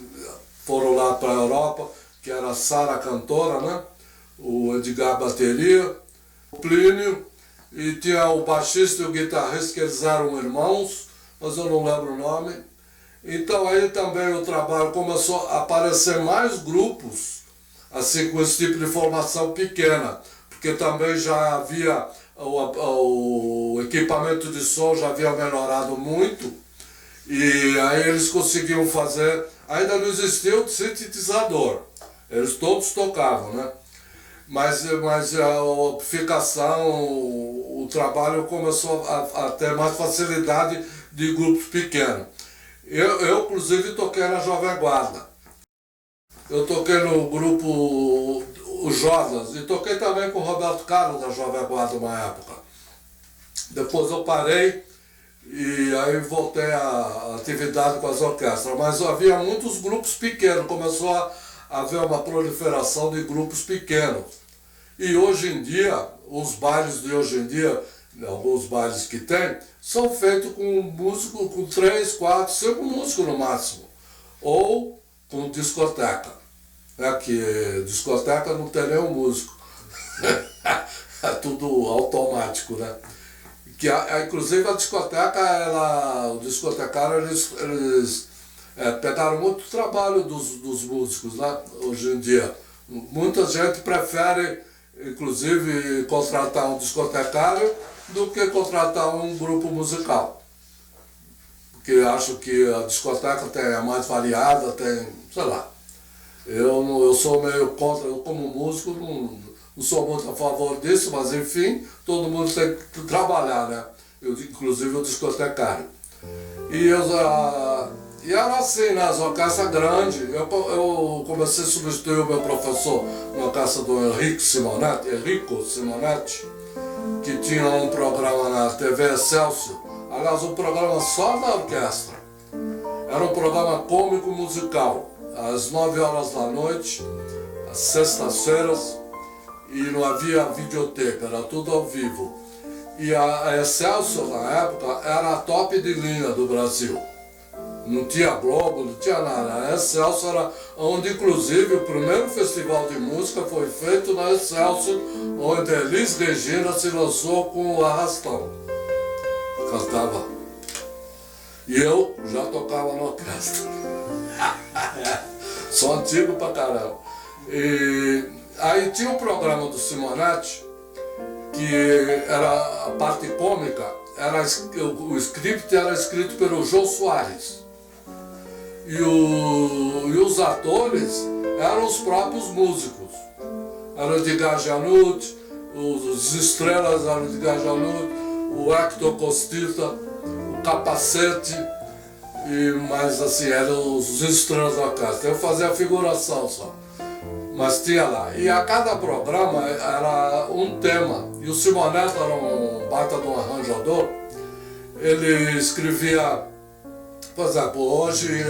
foram lá para a Europa, que era a Sara Cantora, né? O Edgar bateria, o Plínio, e tinha o baixista e o guitarrista, que eles eram irmãos, mas eu não lembro o nome. Então aí também o trabalho começou a aparecer mais grupos, assim, com esse tipo de formação pequena, porque também já havia, o equipamento de som já havia melhorado muito, e aí eles conseguiam fazer, ainda não existia o sintetizador, eles todos tocavam, né? Mas a amplificação, o trabalho começou a ter mais facilidade de grupos pequenos. Eu inclusive toquei na Jovem Guarda. Eu toquei no grupo Os Jodas e toquei também com o Roberto Carlos da Jovem Guarda uma época. Depois eu parei e aí voltei à atividade com as orquestras. Mas havia muitos grupos pequenos, começou a haver uma proliferação de grupos pequenos. E hoje em dia, os bailes de hoje em dia, alguns bailes que tem, são feitos com músico, com 3, 4, 5 músicos no máximo. Ou com discoteca. Que discoteca não tem nenhum músico. É tudo automático, né? Inclusive a discoteca, o discotecário, eles pegaram muito trabalho dos músicos, né? Hoje em dia. Muita gente prefere, inclusive, contratar um discotecário do que contratar um grupo musical. Porque acho que a discoteca é mais variada, tem, sei lá. Eu sou meio contra, eu como músico não sou muito a favor disso, mas enfim, todo mundo tem que trabalhar, né? Inclusive o discotecário. E era assim, nas orquestras grandes. Eu comecei a substituir o meu professor na orquestra do Enrico Simonetti, que tinha um programa na TV Excelsior, aliás, um programa só da orquestra. Era um programa cômico musical, às 9 horas da noite, às sextas-feiras, e não havia videoteca, era tudo ao vivo. E a Excelsior, na época, era a top de linha do Brasil. Não tinha Globo, não tinha nada. A Excelsior era onde, inclusive, o primeiro festival de música foi feito na Excelsior, onde Elis Regina se lançou com o Arrastão. Cantava. E eu já tocava na orquestra. Sou antigo pra caramba. E aí tinha um programa do Simonetti, que era a parte cômica, o script era escrito pelo Jô Soares. E os atores eram os próprios músicos. Era o Edgar Janut, os estrelas eram o Edgar Janut, o Hector Costita, o Capacete, mas assim, eram os estrelas da orquestra. Eu fazia a figuração só. Mas tinha lá. E a cada programa era um tema. E o Simonetti era um baita de um arranjador. Ele escrevia, por exemplo, hoje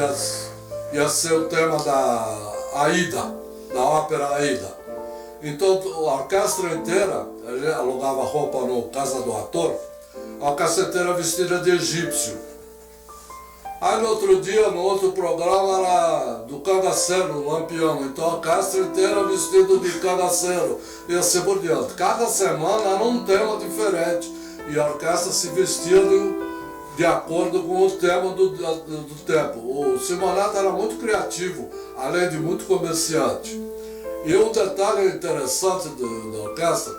ia ser o tema da Aida, da ópera Aida. Então a orquestra inteira, ele alugava roupa no Casa do Ator, a orquestra inteira vestida de egípcio. Aí no outro dia, no outro programa, era do cangaceiro, o Lampião. Então a orquestra inteira vestida de cangaceiro. E assim por diante. Cada semana era um tema diferente. E a orquestra se vestia de acordo com o tema do tempo. O Simonetti era muito criativo, além de muito comerciante. E um detalhe interessante da orquestra,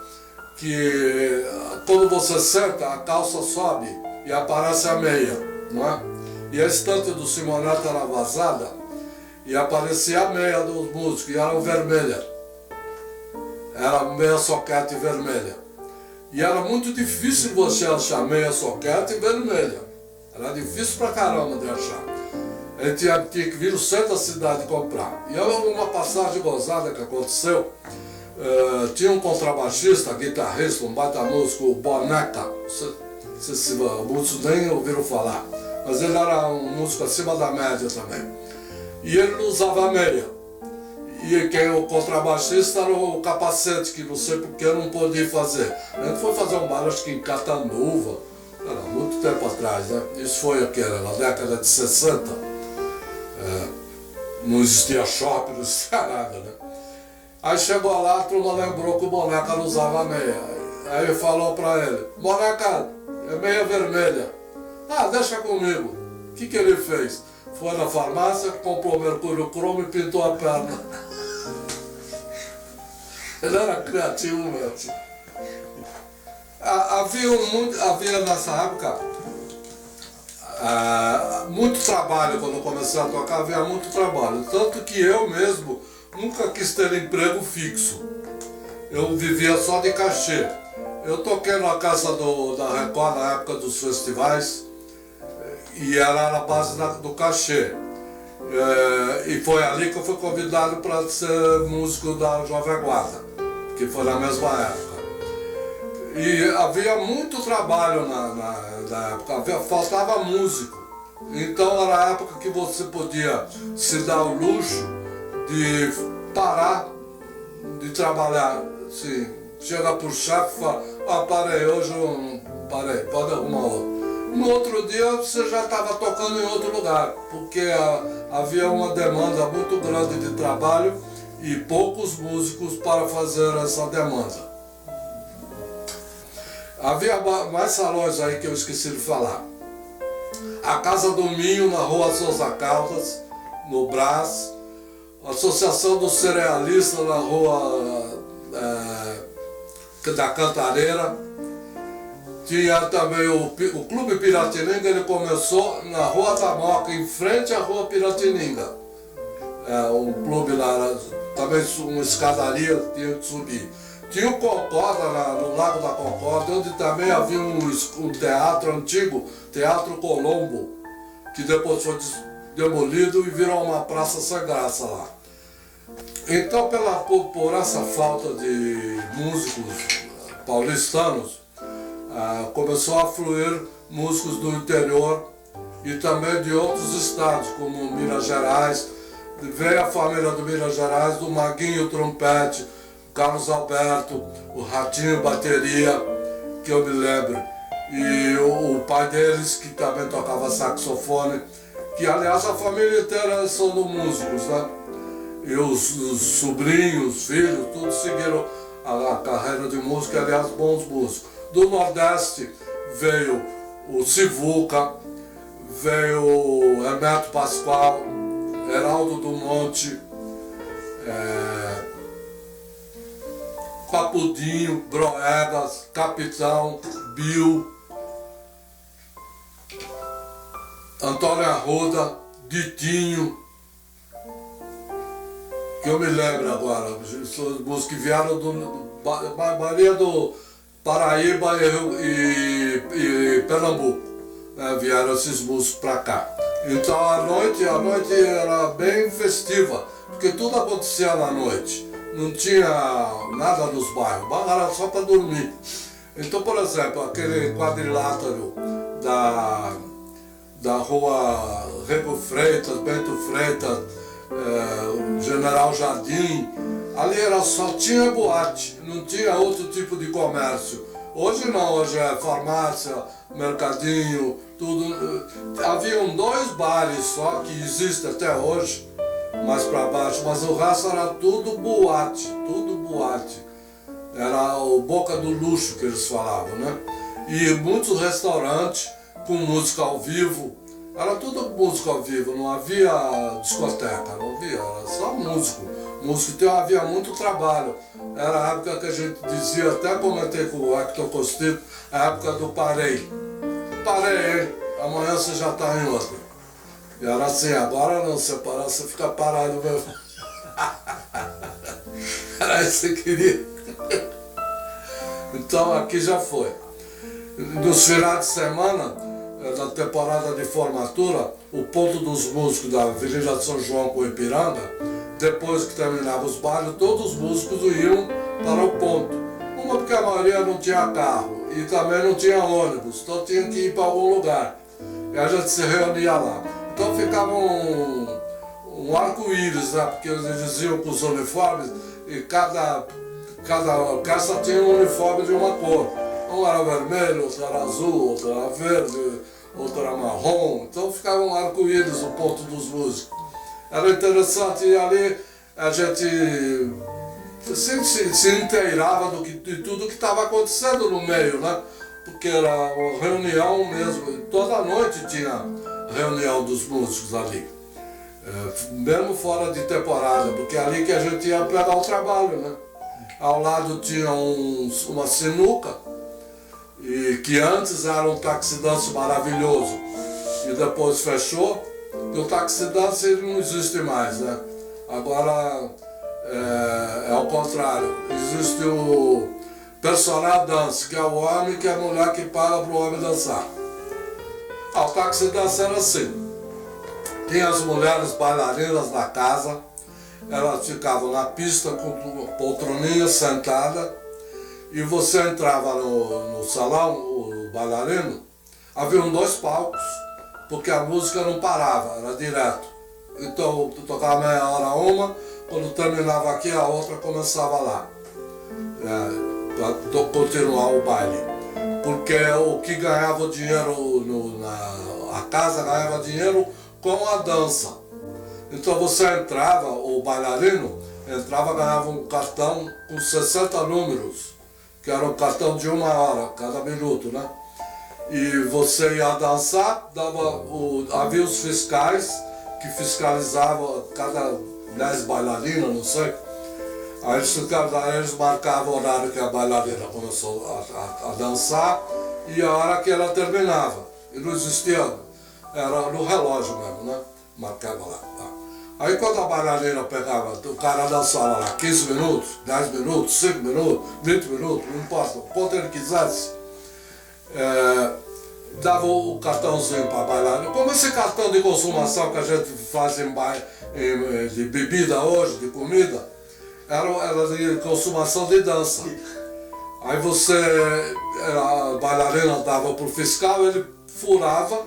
que quando você senta, a calça sobe e aparece a meia, não é? E a estante do Simonetti era vazada e aparecia a meia dos músicos, e era vermelha. Era meia soquete vermelha. E era muito difícil você achar meia soquete vermelha. Era difícil pra caramba de achar. A gente tinha que vir no centro da cidade comprar. E uma passagem gozada que aconteceu, tinha um contrabaixista, guitarrista, um baita músico, o Boneca. Muitos nem ouviram falar. Mas ele era um músico acima da média também. E ele não usava meia. E quem o contrabaixista era o Capacete, que não sei porque não podia fazer. A gente foi fazer um baile, acho que em Catanduva, era muito tempo atrás, né? Isso foi na década de 60. Não existia shopping, não existia nada, né? Aí chegou lá, a turma lembrou que o Boneca não usava meia. Aí ele falou pra ele, Boneca, é meia vermelha. Ah, deixa comigo. O que ele fez? Foi na farmácia, comprou mercúrio cromo e pintou a perna. Ele era criativo mesmo. Havia nessa época muito trabalho. Quando eu comecei a tocar, havia muito trabalho. Tanto que eu mesmo nunca quis ter emprego fixo. Eu vivia só de cachê. Eu toquei na casa da Record na época dos festivais e era na base do cachê. E foi ali que eu fui convidado para ser músico da Jovem Guarda, que foi na mesma época. E havia muito trabalho na época, faltava músico. Então era a época que você podia se dar o luxo de parar de trabalhar. Assim, chega pro chefe e fala, parei, hoje eu não parei, pode arrumar outro. No outro dia você já estava tocando em outro lugar, porque havia uma demanda muito grande de trabalho e poucos músicos para fazer essa demanda. Havia mais salões aí que eu esqueci de falar. A Casa do Minho, na Rua Souza Caldas, no Brás. A Associação dos Cerealistas, na Rua da Cantareira. Tinha também o Clube Piratininga, ele começou na Rua da Moca, em frente à Rua Piratininga. Um clube lá, também uma escadaria, tinha que subir. Tinha o Concórdia, no Lago da Concórdia, onde também havia um teatro antigo, Teatro Colombo, que depois foi demolido e virou uma praça sem graça lá. Então, por essa falta de músicos paulistanos, começou a fluir músicos do interior e também de outros estados, como Minas Gerais. Veio a família do Minas Gerais, do Maguinho Trompete, Carlos Alberto, o Ratinho Bateria, que eu me lembro, e o pai deles, que também tocava saxofone, que aliás a família inteira são músicos, né? E os sobrinhos, os filhos, todos seguiram a carreira de música, aliás, bons músicos. Do Nordeste veio o Sivuca, veio o Hermeto Pascoal, Heraldo do Monte, Papudinho, Broegas, Capitão, Bill, Antônio Arruda, Ditinho, que eu me lembro agora, os músicos que vieram Maria do Paraíba e Pernambuco, né, vieram esses músicos para cá. Então a noite era bem festiva, porque tudo acontecia na noite. Não tinha nada nos bairros, o bairro era só para dormir. Então, por exemplo, aquele quadrilátero da rua Rego Freitas, Bento Freitas, General Jardim, ali só tinha boate, não tinha outro tipo de comércio. Hoje não, hoje é farmácia, mercadinho, tudo. Haviam 2 bares só, que existem até hoje, mais para baixo, mas o resto era tudo boate, tudo boate. Era o boca do luxo que eles falavam, né? E muitos restaurantes com música ao vivo, era tudo música ao vivo, não havia discoteca, não havia, era só músico. Então havia muito trabalho. Era a época que a gente dizia, até comentei com o Hector Costito, a época do parei. Parei, hein? Amanhã você já está em outra. E era assim, agora não, você parar, você fica parado mesmo. Era isso que você queria. Então aqui já foi. Nos finais de semana, na temporada de formatura, o ponto dos músicos da Avenida de São João com Ipiranga, depois que terminava os bailes, todos os músicos iam para o ponto. Uma porque a maioria não tinha carro e também não tinha ônibus, então tinha que ir para algum lugar. E a gente se reunia lá. Então ficava um arco-íris, né? Porque eles diziam com os uniformes, e cada orquestra tinha um uniforme de uma cor. Um era vermelho, outro era azul, outro era verde, outro era marrom. Então ficava um arco-íris o ponto dos músicos. Era interessante, e ali a gente se inteirava de tudo que estava acontecendo no meio, né? Porque era uma reunião mesmo, toda noite tinha reunião dos músicos ali, mesmo fora de temporada, porque é ali que a gente ia pregar o trabalho, né? Ao lado tinha uma sinuca, e que antes era um taxi dance maravilhoso, e depois fechou, e o taxi dance não existe mais, né? Agora é ao contrário, existe o personal dance, que é o homem, que é a mulher que paga para o homem dançar. O taxi dance era assim, tinha as mulheres bailarinas da casa, elas ficavam na pista com poltroninha sentada, e você entrava no salão, o bailarino, haviam 2 palcos, porque a música não parava, era direto. Então tocava meia hora uma, quando terminava aqui a outra começava lá, para continuar o baile. Porque o que ganhava o dinheiro, a casa ganhava dinheiro com a dança. Então você entrava, o bailarino entrava, ganhava um cartão com 60 números, que era um cartão de 1 hora, cada minuto, né? E você ia dançar, havia os fiscais que fiscalizavam cada 10 bailarinas, não sei. Aí eles marcavam o horário que a bailarina começou a dançar e a hora que ela terminava. E não existia, era no relógio mesmo, né? Marcava lá. Aí quando a bailarina pegava, o cara dançava lá 15 minutos, 10 minutos, 5 minutos, 20 minutos, não importa, quanto ele quisesse, dava o cartãozinho para a bailarina. Como esse cartão de consumação que a gente faz de bebida hoje, de comida, era de consumação de dança. Aí a bailarina dava para o fiscal, ele furava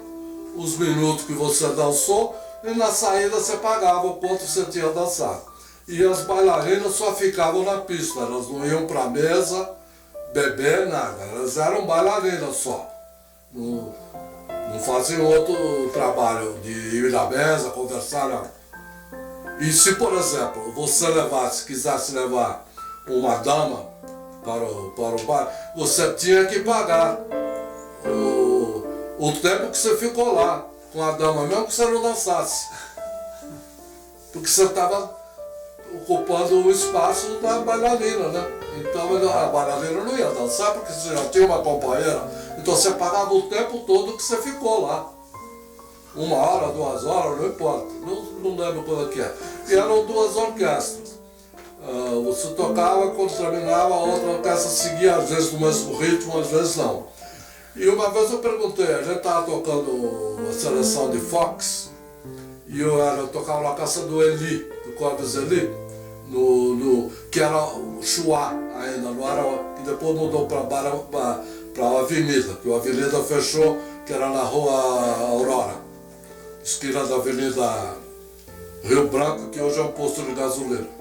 os minutos que você dançou, e na saída você pagava o quanto você tinha dançado. E as bailarinas só ficavam na pista, elas não iam para a mesa, beber, nada. Elas eram bailarinas só. Não faziam outro trabalho de ir na mesa, conversar, não. E se, por exemplo, você quisesse levar uma dama para o bar, você tinha que pagar o tempo que você ficou lá com a dama, mesmo que você não dançasse. Porque você estava ocupando o espaço da bailarina, né? Então a bailarina não ia dançar porque você já tinha uma companheira. Então você pagava o tempo todo que você ficou lá. 1 hora, 2 horas, não importa. Não lembro quando é que é. E eram 2 orquestras. Você tocava, quando terminava, a outra orquestra seguia, às vezes no mesmo ritmo, às vezes não. E uma vez eu perguntei, a gente estava tocando uma seleção de Fox, e eu tocava na casa do Eli, do Clóvis Eli, que era o Chuá ainda, não era, que depois mudou para a Avenida, que a Avenida fechou, que era na Rua Aurora, esquina da Avenida Rio Branco, que hoje é um posto de gasolina.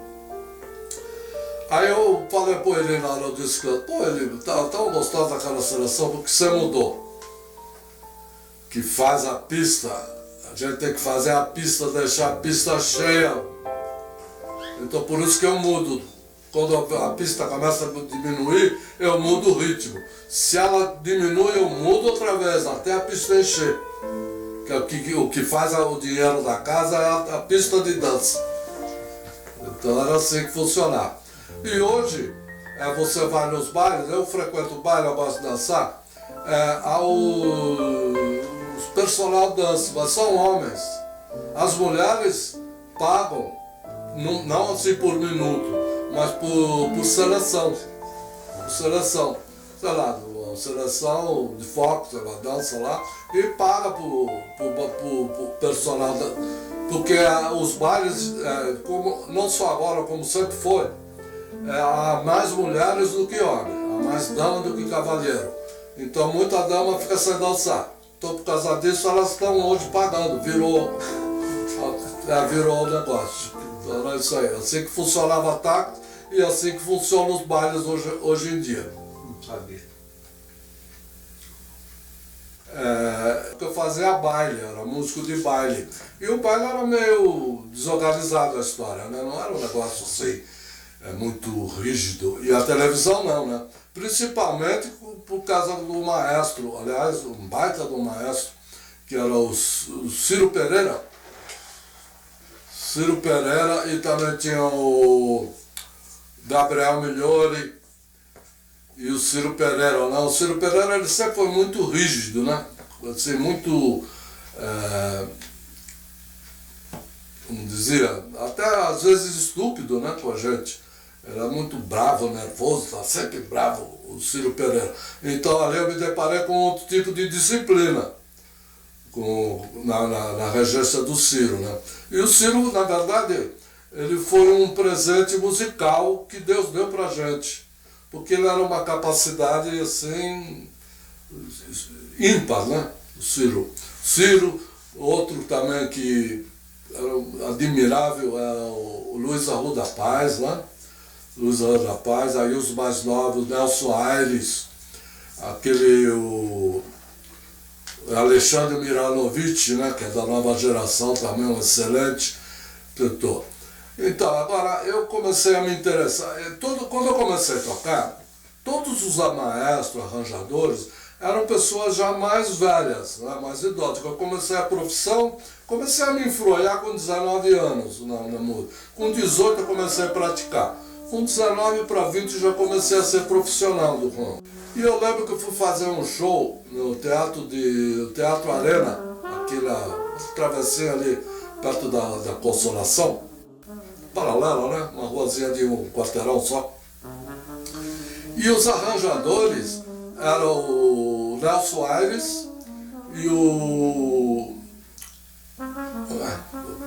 Aí eu falei pro ele na hora do escanto, pô, ele tá tão gostosa daquela seleção, porque você mudou. Que faz a pista, a gente tem que fazer a pista, deixar a pista cheia. Então por isso que eu mudo. Quando a pista começa a diminuir, eu mudo o ritmo. Se ela diminui, eu mudo outra vez, até a pista encher. Que o que faz o dinheiro da casa é a pista de dança. Então era assim que funcionava. E hoje, você vai nos bailes, eu frequento o baile, eu gosto de dançar, os personal dance, mas são homens. As mulheres pagam, não assim por minuto, mas por seleção. Por seleção. Sei lá, uma seleção de foco, sei lá, dança lá, e paga por personal dance. Porque os bailes, não só agora, como sempre foi, há mais mulheres do que homens, há mais dama do que cavalheiro. Então muita dama fica sem dançar. Então por causa disso elas estão hoje pagando, virou o negócio. Então é isso aí, assim que funcionava a táxi e assim que funcionam os bailes hoje em dia. Não sabia. Eu fazia baile, era músico de baile. E o baile era meio desorganizado a história, né? Não era um negócio assim. é muito rígido. E a televisão não, né? Principalmente por causa do maestro, aliás, um baita do maestro, que era o Ciro Pereira. Ciro Pereira, e também tinha o Gabriel Migliori e o Ciro Pereira. Né? O Ciro Pereira ele sempre foi muito rígido, né? Assim, muito, como dizia, até às vezes estúpido, né, com a gente. Era muito bravo, nervoso, tá sempre bravo o Ciro Pereira. Então ali eu me deparei com outro tipo de disciplina na regência do Ciro, né? E o Ciro, na verdade, ele foi um presente musical que Deus deu pra gente, porque ele era uma capacidade assim ímpar, né? O Ciro, outro também que era admirável é o Luiz Arruda Paz, né? Luiz Arruda Paz, aí os mais novos, Nelson Aires, o Alexandre Milanovic, né, que é da nova geração, também um excelente cantor. Então, agora eu comecei a me interessar. Quando eu comecei a tocar, todos os maestros, arranjadores, eram pessoas já mais velhas, né, mais idosas. Eu comecei a profissão, comecei a me enfroiar com 19 anos na música. Com 18 eu comecei a praticar. Com 19 para 20 já comecei a ser profissional do ramo. E eu lembro que eu fui fazer um show no Teatro Arena, aquela travessinha ali perto da Consolação, paralela, né? Uma ruazinha de um quarteirão só. E os arranjadores eram o Nelson Aires e o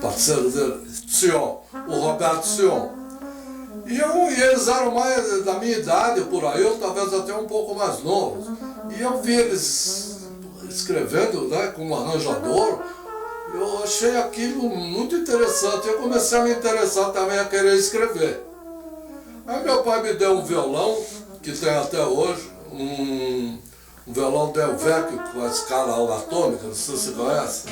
parceiro dele, Sion, o Roberto Sion. E eles eram mais da minha idade, por aí, eu talvez até um pouco mais novos. E eu vi eles escrevendo, né, como arranjador, eu achei aquilo muito interessante. Eu comecei a me interessar também a querer escrever. Aí meu pai me deu um violão, que tem até hoje, um violão Del Vecchio com a escala atômica, não sei se você conhece.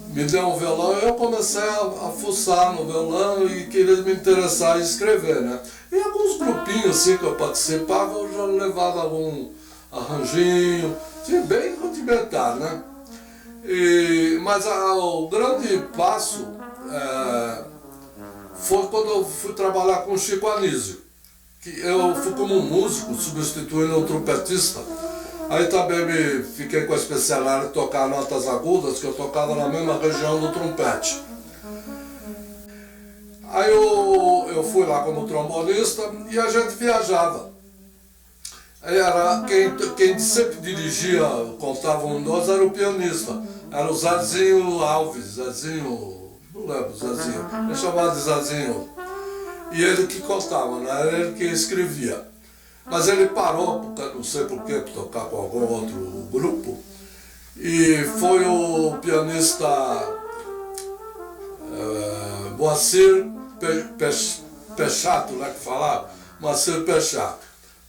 Me deu um violão e eu comecei a fuçar no violão e queria me interessar em escrever, né? E alguns grupinhos assim que eu participava, eu já levava algum arranjinho, assim, bem rudimentar, né? Mas o grande passo foi quando eu fui trabalhar com o Chico Anísio, que eu fui como um músico, substituindo um trompetista. Aí também fiquei com a especialidade de tocar notas agudas, que eu tocava na mesma região do trompete. Aí eu fui lá como trombonista e a gente viajava. Aí era quem sempre dirigia, contava um de nós, era o pianista. Era o Zezinho Alves, não lembro, Zezinho, eu chamava de Zezinho. E ele que contava, né? Era ele que escrevia. Mas ele parou, não sei porquê, para tocar com algum outro grupo, e foi o pianista Moacir Pechato, né, que falava, Moacir Pechato.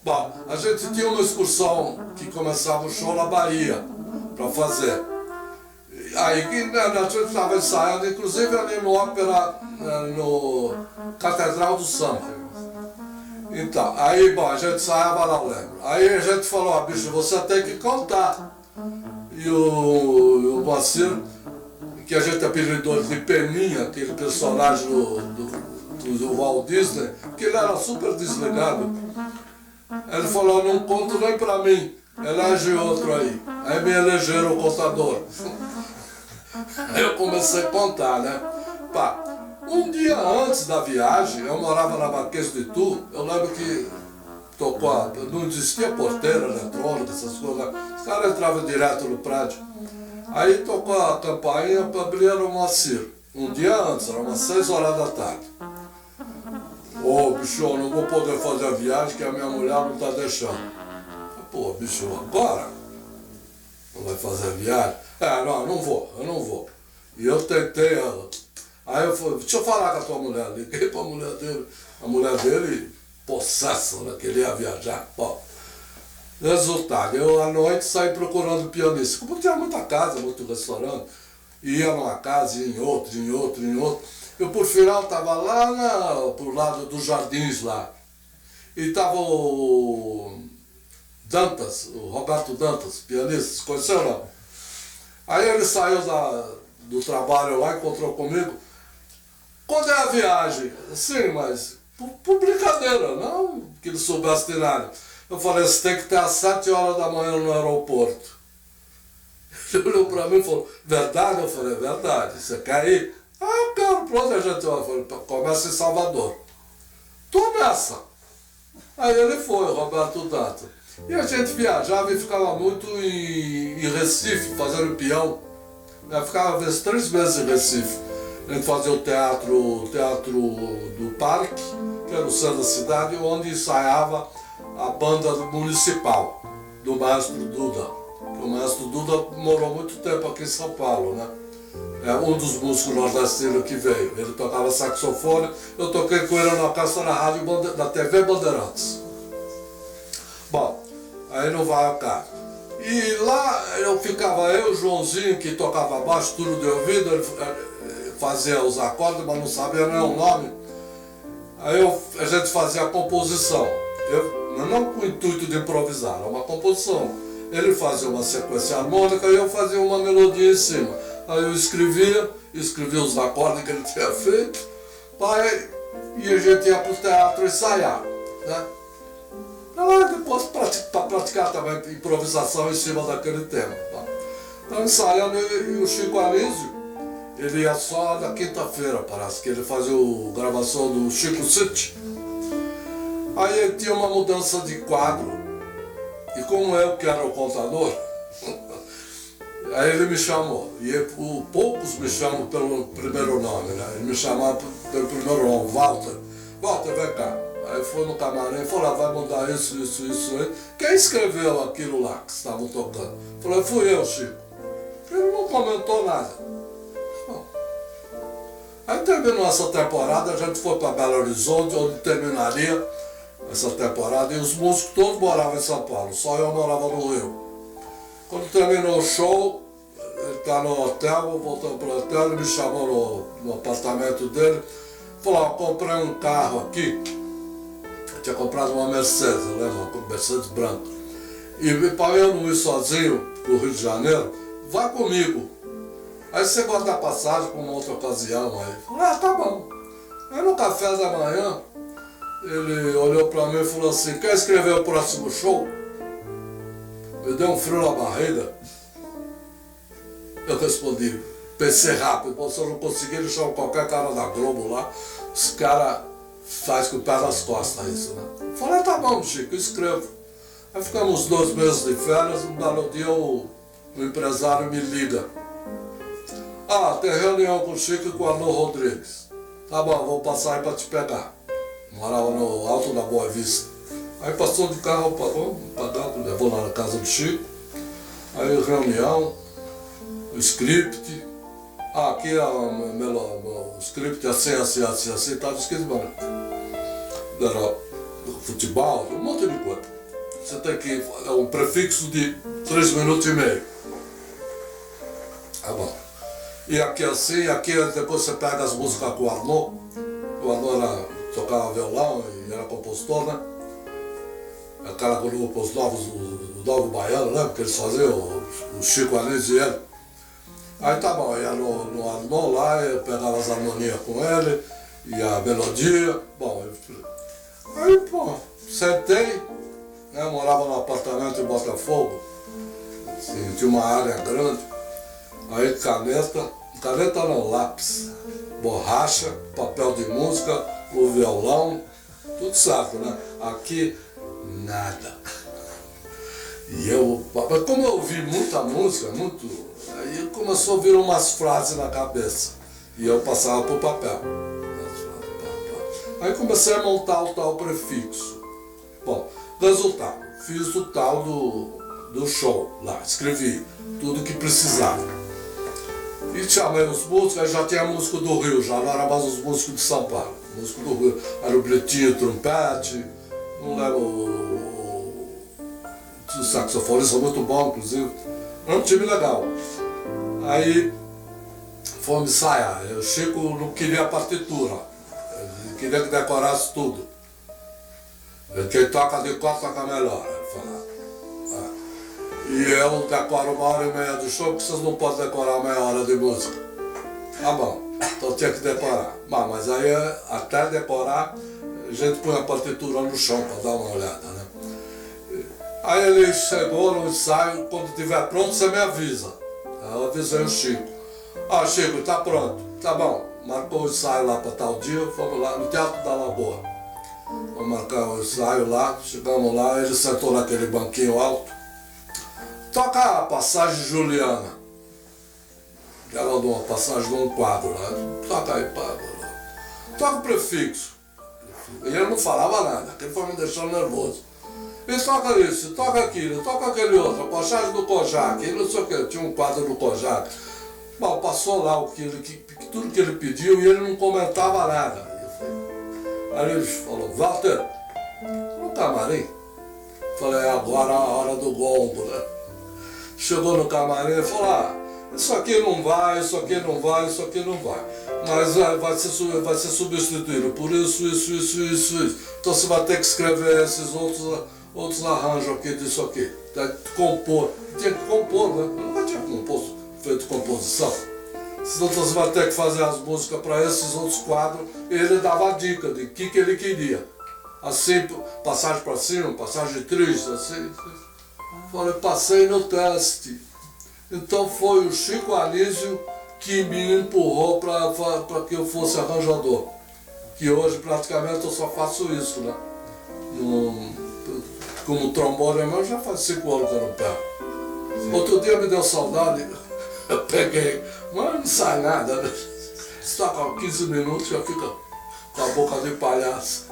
Bom, a gente tinha uma excursão que começava o show na Bahia, para fazer. Aí a gente estava ensaiando, inclusive ali no ópera, no Catedral do Samba. Então, aí, bom, a gente ensaiava lá, eu lembro. Aí a gente falou, bicho, você tem que cantar. E o Moacir, que a gente apelidou de Peninha, aquele personagem do Walt Disney, que ele era super desligado. Ele falou, não conto nem pra mim, elege outro aí. Aí me elegeram o contador. Aí eu comecei a contar, né? Pá. Um dia antes da viagem, eu morava na Marquês de Itu, eu lembro que tocou, não existia porteira eletrônica, essas coisas, os caras entravam direto no prédio. Aí tocou a campainha para abrir o Moacir. Um dia antes, era umas 6 horas da tarde. Ô, bicho, eu não vou poder fazer a viagem que a minha mulher não está deixando. Pô, bicho, agora? Não vai fazer a viagem? Não, eu não vou. E eu tentei, aí eu falei, deixa eu falar com a tua mulher. Liguei pra mulher dele, a mulher dele, possessa, né, que ele ia viajar. Bom, resultado, eu à noite saí procurando pianista. Como tinha muita casa, muito restaurante, ia numa casa, ia em outro. Eu, por final, estava lá pro lado dos jardins lá. E estava o Dantas, o Roberto Dantas, pianista, você conheceu não? Aí ele saiu do trabalho lá, encontrou comigo. Quando é a viagem? Sim, mas por brincadeira, não que ele soubesse de nada. Eu falei, você tem que estar às 7 horas da manhã no aeroporto. Ele olhou para mim e falou, verdade? Eu falei, verdade. Você quer ir? Ah, eu quero. Pronto, a gente vai. Eu falei, começa em Salvador. Tô nessa. Aí ele foi, o Roberto Dantas. E a gente viajava e ficava muito em Recife, fazendo peão. Eu ficava, às vezes, 3 meses em Recife. A gente fazia o teatro do Parque, que era o centro da cidade, onde ensaiava a banda municipal do Maestro Duda. O Maestro Duda morou muito tempo aqui em São Paulo, né? É um dos músicos nordestinos que veio. Ele tocava saxofone, eu toquei com ele na orquestra da TV Bandeirantes. Bom, aí não vai ao caso. E lá eu ficava, eu, o Joãozinho, que tocava baixo, tudo de ouvido, ele fazia os acordes, mas não sabia nem o nome. Aí a gente fazia a composição. Não com o intuito de improvisar, era uma composição. Ele fazia uma sequência harmônica e eu fazia uma melodia em cima. Aí eu escrevia os acordes que ele tinha feito, e a gente ia para o teatro ensaiar, né? Aí depois para praticar também improvisação em cima daquele tema. Tá? Então ensaiando, e o Chico Anísio, ele ia só na quinta-feira, parece que ele fazia a gravação do Chico City. Aí ele tinha uma mudança de quadro, e como eu que era o contador, aí ele me chamou, e poucos me chamam pelo primeiro nome, né? Ele me chamava pelo primeiro nome, Walter, vem cá. Aí foi no camarim, falou, vai mudar isso. Quem escreveu aquilo lá que estavam tocando? Falei, fui eu, Chico. Ele não comentou nada. Bom. Aí terminou essa temporada, a gente foi para Belo Horizonte, onde terminaria essa temporada, e os músicos todos moravam em São Paulo, só eu morava no Rio. Quando terminou o show, ele está no hotel, voltando para o hotel, ele me chamou no apartamento dele, falou, eu comprei um carro aqui. Eu tinha comprado uma Mercedes, lembra? Uma Mercedes branca. E para eu não ir sozinho para o Rio de Janeiro, vai comigo. Aí você guarda a passagem para uma outra ocasião. Aí falei, tá bom. Aí no café da manhã, ele olhou para mim e falou assim, quer escrever o próximo show? Me deu um frio na barriga. Eu respondi, pensei rápido, se eu não conseguir, ele chama qualquer cara da Globo lá, os caras faz com o pé nas costas isso, né? Eu falei, tá bom, Chico, eu escrevo. Aí ficamos 2 meses de férias, um belo dia o empresário me liga. Ah, tem reunião com o Chico e com o Arnô Rodrigues. Tá bom, vou passar aí para te pegar. Morava no Alto da Boa Vista. Aí passou de carro, pagando, levou lá na casa do Chico. Aí reunião, o script. Ah, aqui é o script assim, estava escrito, mano. Era futebol, um monte de coisa. Você tem que, é um prefixo de 3 minutos e meio. Tá bom. E aqui assim, aqui depois você pega as músicas com o Arnô. O Arnô tocava violão e era compositor, né? Aquela grupo, os novos, o Novo Baiano, né? Porque eles faziam, o Chico Anísio e ele. Aí tá bom, ia no Arnô lá, eu pegava as harmonias com ele, e a melodia. Bom, aí, pô, sentei, né? Morava num apartamento em Botafogo, assim, tinha uma área grande. Aí caneta não, lápis, borracha, papel de música, o violão, tudo certo, né? Aqui, nada. E eu, mas como eu ouvi muita música, aí começou a vir umas frases na cabeça. E eu passava por papel. Aí comecei a montar o tal prefixo. Bom, resultado, fiz o tal do show lá, escrevi tudo que precisava. E chamei os músicos, aí já tinha músico do Rio, já não era mais os músicos de São Paulo. Músico do Rio, era o Bletinho, trompete, não lembro, o saxofonista muito bom, inclusive. Era um time legal. Aí fomos ensaiar. O Chico não queria a partitura, ele queria que decorasse tudo. Quem toca de cor toca melhor, ele falava. E eu decoro 1h30 de show, porque vocês não podem decorar meia hora de música. Tá bom, então tinha que decorar. Mas aí até decorar, a gente põe a partitura no chão para dar uma olhada, né? Aí ele chegou no ensaio, quando estiver pronto você me avisa. Aí eu avisei o Chico. Chico, tá pronto. Tá bom, marcou o ensaio lá para tal dia, fomos lá no Teatro da Lagoa. Vamos marcar o ensaio lá, chegamos lá, ele sentou naquele banquinho alto. Toca a passagem Juliana. Ela deu uma passagem de um quadro lá. Toca aí, pá. Toca o prefixo. E ele não falava nada, aquele foi me deixando nervoso. Ele toca isso, toca aquilo, toca aquele outro, a passagem do Kojak, e não sei o que, tinha um quadro do Kojak. Bom, passou lá tudo que ele pediu e ele não comentava nada. Aí ele falou, Walter, no camarim. Falei, agora é a hora do gongo, né? Chegou no camarim e falou, isso aqui não vai, isso aqui não vai, isso aqui não vai. Mas vai ser substituído por isso. Então você vai ter que escrever esses outros arranjos aqui disso aqui. Tem que compor. Tinha que compor, né? Eu nunca tinha feito composição. Então você vai ter que fazer as músicas para esses outros quadros. E ele dava a dica de que ele queria. Assim, passagem para cima, passagem triste, assim. Falei, passei no teste. Então foi o Chico Anísio que me empurrou para que eu fosse arranjador. Que hoje praticamente eu só faço isso, né? Como trombone, eu já faz 5 anos que eu não pego. Outro dia me deu saudade, eu peguei, mas não sai nada, né? Você toca 15 minutos já fica com a boca de palhaço.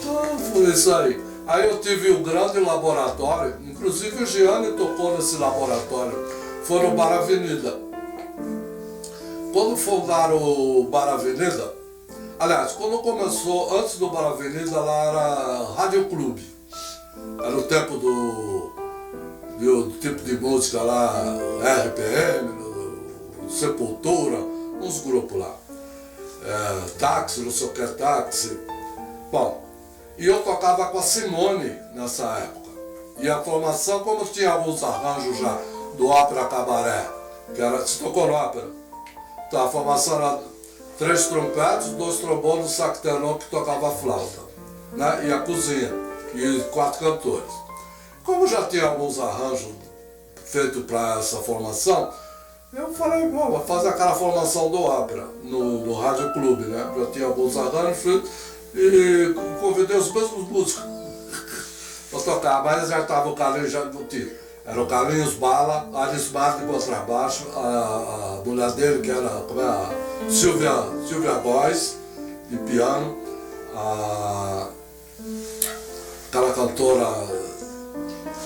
Então foi isso aí. Aí eu tive um grande laboratório, inclusive o Gianni tocou nesse laboratório, foi no Bar Avenida. Quando fundaram o Bar Avenida, aliás, quando começou, antes do Bar Avenida, lá era Rádio Clube. Era o tempo do tipo de música lá, RPM, Sepultura, uns grupos lá. Táxi, não sei o que é táxi. Bom, e eu tocava com a Simone nessa época. E a formação, como tinha alguns arranjos já do ópera cabaré, que era, se tocou no ópera. Então a formação era 3 trompetes, 2 trombones, um sax tenor que tocava a flauta, né? E a cozinha, e 4 cantores. Como já tinha alguns arranjos feitos para essa formação, eu falei, bom, vou fazer aquela formação do ópera, no Rádio Clube, né? Já tinha alguns arranjos feitos e convidei os mesmos músicos para tocar, mas já estava o Carlinhos já no tiro. Era o Carlinhos Bala, Alice Martin de contrabaixo, a mulher dele, que era a Silvia Góes, de piano, aquela cantora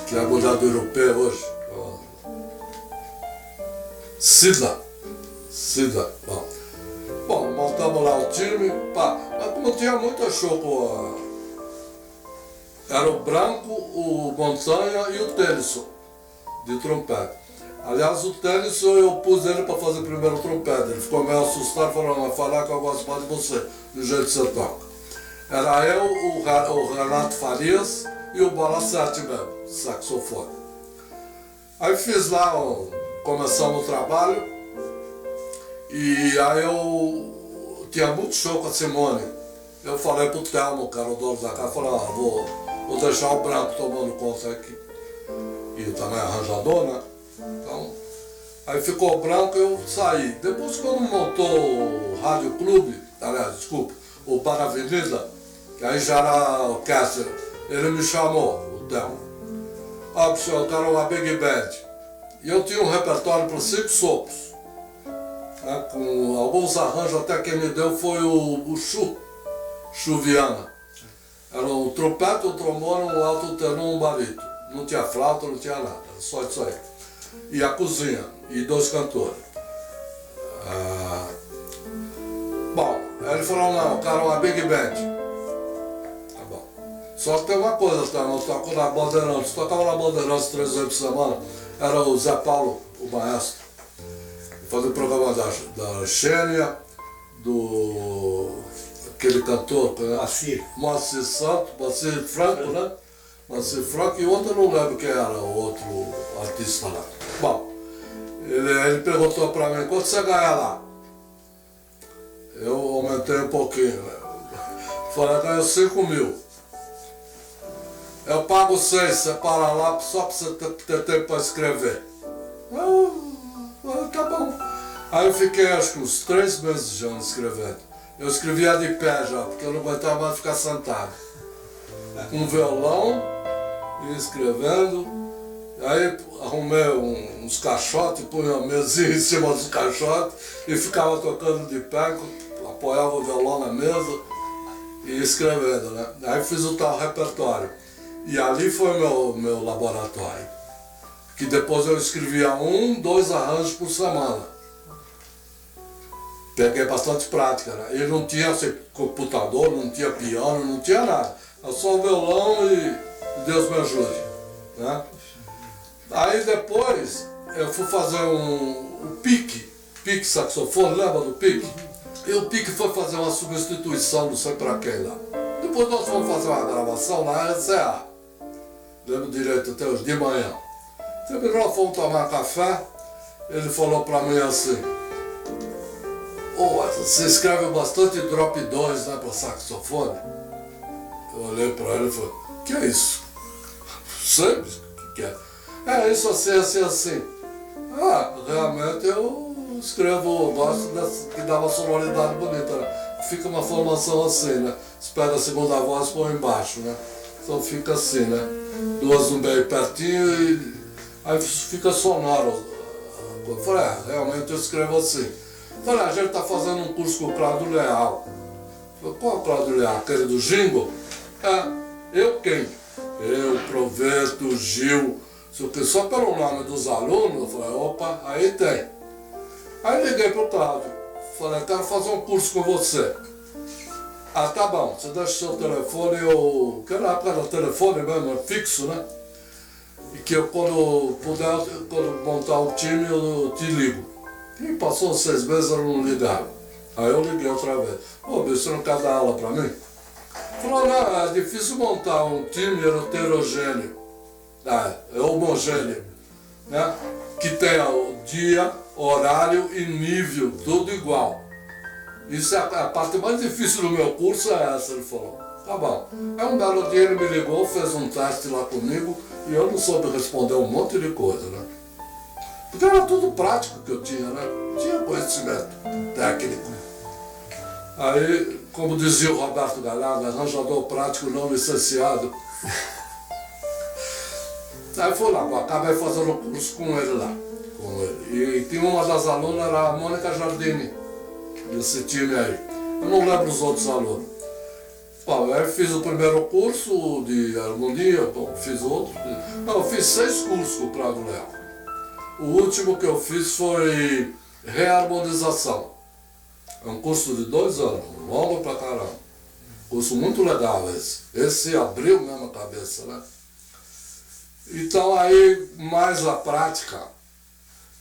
que é a mulher do europeu hoje, Cida. Bom, montamos lá o time, pá. Mas como tinha muito show, era o Branco, o Montanha e o Tennyson, de trompete. Aliás, o Tennyson eu pus ele para fazer primeiro trompete. Ele ficou meio assustado e falou, mas falar que eu gosto mais de você, do jeito que você toca. Era eu, o Renato Farias e o Bola 7 mesmo, saxofone. Aí fiz lá, começamos o trabalho, e aí eu tinha muito show com a Simone. Eu falei pro Telmo, que era o dono da casa, falei, vou deixar o Branco tomando conta aqui. E também arranjador, né? Então, aí ficou o Branco e eu saí. Depois quando montou o Rádio Clube, aliás, desculpa, o Bar Avenida, que aí já era orquestra, ele me chamou, o Telmo. Senhor, eu quero uma Big Band. E eu tinha um repertório para 5 sopros. Né, com alguns arranjos, até quem me deu foi o Chu Viana. Era um trompete, um trombone, um alto tenor, um barito. Não tinha flauta, não tinha nada, era só isso aí. E a cozinha, e 2 cantores. Bom, aí ele falou, não, cara, uma Big Band. Tá bom. Só que tem uma coisa, tá? Eu toco na Bandeirantes, tocava na Bandeirantes 3 vezes por semana, era o Zé Paulo, o maestro. Fazia o programa da Xênia, aquele cantor, Moacir Santos, Moacir Franco, né? Moacir Franco, e ontem eu não lembro quem era o outro artista lá. Bom, ele perguntou para mim, quanto você ganha lá? Eu aumentei um pouquinho, né? Falei, ganho 5 mil. Eu pago 6, você para lá só para você ter tempo para escrever. Tá bom. Aí eu fiquei acho que uns 3 meses já escrevendo. Eu escrevia de pé já, porque eu não aguentava mais ficar sentado. Com um violão, ia escrevendo. Aí arrumei uns caixotes, punha a mesinha em cima dos caixotes e ficava tocando de pé, apoiava o violão na mesa e escrevendo, né? Aí fiz o tal repertório. E ali foi meu laboratório. Que depois eu escrevia 1, 2 arranjos por semana. Peguei bastante prática, né? E não tinha assim, computador, não tinha piano, não tinha nada. Era só o violão e Deus me ajude, né? Aí depois eu fui fazer um pique saxofone, lembra do pique? E o pique foi fazer uma substituição, não sei pra quem lá. Depois nós fomos fazer uma gravação na RCA. Lembro direito até hoje, de manhã. Terminou, fomos tomar café, ele falou pra mim assim, você escreve bastante drop 2, né, para saxofone? Eu olhei para ele e falei, que é isso? Sei o que é. É isso assim, assim, assim. Realmente eu escrevo, gosto que dá uma sonoridade bonita, né? Fica uma formação assim, né? Você pega a segunda voz e põe embaixo, né? Então fica assim, né? 2 no meio pertinho e aí fica sonoro. Eu falei, realmente eu escrevo assim. Falei, a gente está fazendo um curso com o Cláudio Leal. Falei, qual é o Cláudio Leal? Aquele do Jingle? Eu quem? Eu, Proveto, Gil, só pelo nome dos alunos, eu falei, opa, aí tem. Aí liguei pro Cláudio, falei, quero fazer um curso com você. Tá bom, você deixa o seu telefone, que na época era telefone mesmo, fixo, né? E que eu quando montar o time eu te ligo. E passou 6 meses, eu não ligava. Aí eu liguei outra vez. Bicho, você não quer dar aula pra mim? Falou, não, é difícil montar um time heterogêneo. É homogêneo, né? Que tenha o dia, horário e nível, tudo igual. Isso é a parte mais difícil do meu curso, é essa, ele falou. Tá bom. Aí um belo dia ele me ligou, fez um teste lá comigo e eu não soube responder um monte de coisa, né? Porque era tudo prático que eu tinha, né? Tinha conhecimento técnico. Aí, como dizia o Roberto Galhardo, arranjador prático não licenciado. Aí fui lá, acabei fazendo o curso com ele lá. E tinha uma das alunas, era a Mônica Jardini, desse time aí. Eu não lembro os outros alunos. Bom, aí fiz o primeiro curso de harmonia, fiz outro. Não, eu fiz 6 cursos com o Cláudio Leal. O último que eu fiz foi reharmonização. É um curso de 2 anos, longo pra caramba. Curso muito legal esse. Esse abriu mesmo a cabeça, né? Então aí, mais a prática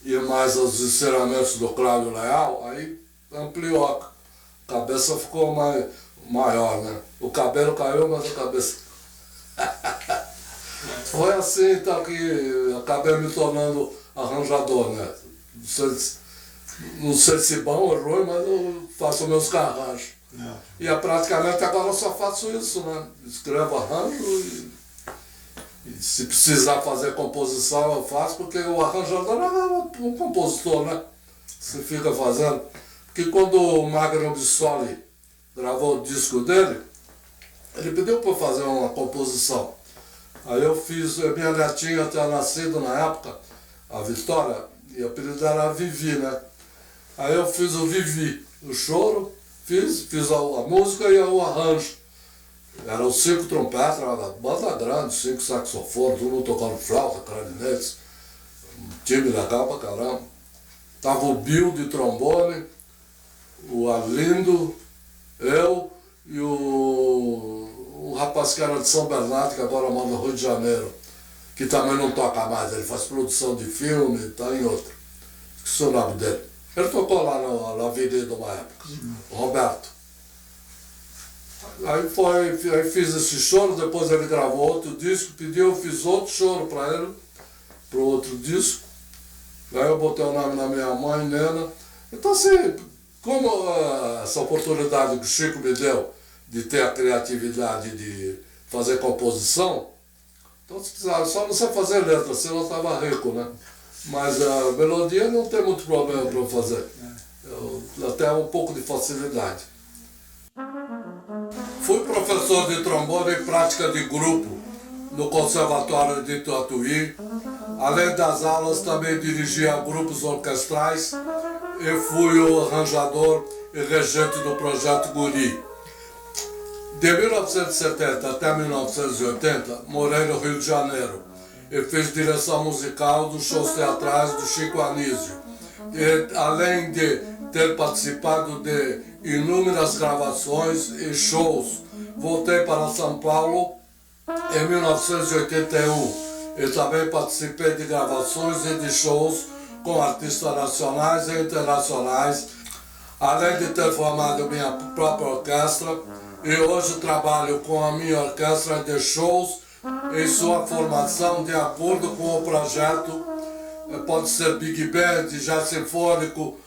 e mais os ensinamentos do Cláudio Leal, aí ampliou a cabeça, ficou maior, né? O cabelo caiu, mas a cabeça... Foi assim, então, que acabei me tornando arranjador, né? Não sei se bom ou ruim, mas eu faço meus arranjos. E praticamente agora eu só faço isso, né? Escrevo arranjo e se precisar fazer composição eu faço, porque o arranjador é um compositor, né? Você fica fazendo. Porque quando o Magno Bissoli gravou o disco dele, ele pediu para eu fazer uma composição. Aí eu fiz, minha netinha tinha nascido na época, a Vitória, e o apelido dela era Vivi, né? Aí eu fiz o Vivi, o choro, fiz a música e o arranjo. Eram 5 trompetes, era uma banda grande, 5 saxofones, todo mundo tocando flauta, clarinetes, um time legal pra caramba. Tava o Bill de trombone, o Arlindo, eu e o rapaz que era de São Bernardo, que agora mora no Rio de Janeiro, que também não toca mais, ele faz produção de filme, tá em outro. Esqueci o nome dele. Ele tocou lá na Avenida uma época, o Roberto. Aí fiz esse choro, depois ele gravou outro disco, pediu, eu fiz outro choro para ele, para outro disco. Aí eu botei o nome da minha mãe, Nena. Então assim, como essa oportunidade que o Chico me deu de ter a criatividade de fazer composição, então se precisava, só não sei fazer letra, senão eu estava rico, né? Mas a melodia não tem muito problema para eu fazer. Até um pouco de facilidade. Fui professor de trombone em prática de grupo no Conservatório de Tatuí. Além das aulas, também dirigia grupos orquestrais e fui o arranjador e regente do projeto Guri. De 1970 até 1980, morei no Rio de Janeiro e fiz direção musical dos shows teatrais do Chico Anísio. E, além de ter participado de inúmeras gravações e shows, voltei para São Paulo em 1981 e também participei de gravações e de shows com artistas nacionais e internacionais, além de ter formado minha própria orquestra, e hoje trabalho com a minha orquestra de shows em sua formação de acordo com o projeto. Pode ser Big Band, jazz sinfônico,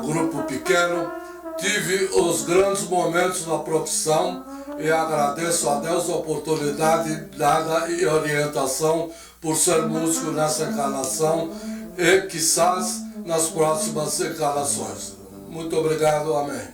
grupo pequeno. Tive os grandes momentos na profissão e agradeço a Deus a oportunidade dada e orientação por ser músico nessa encarnação e, quizás, nas próximas encarnações. Muito obrigado, amém.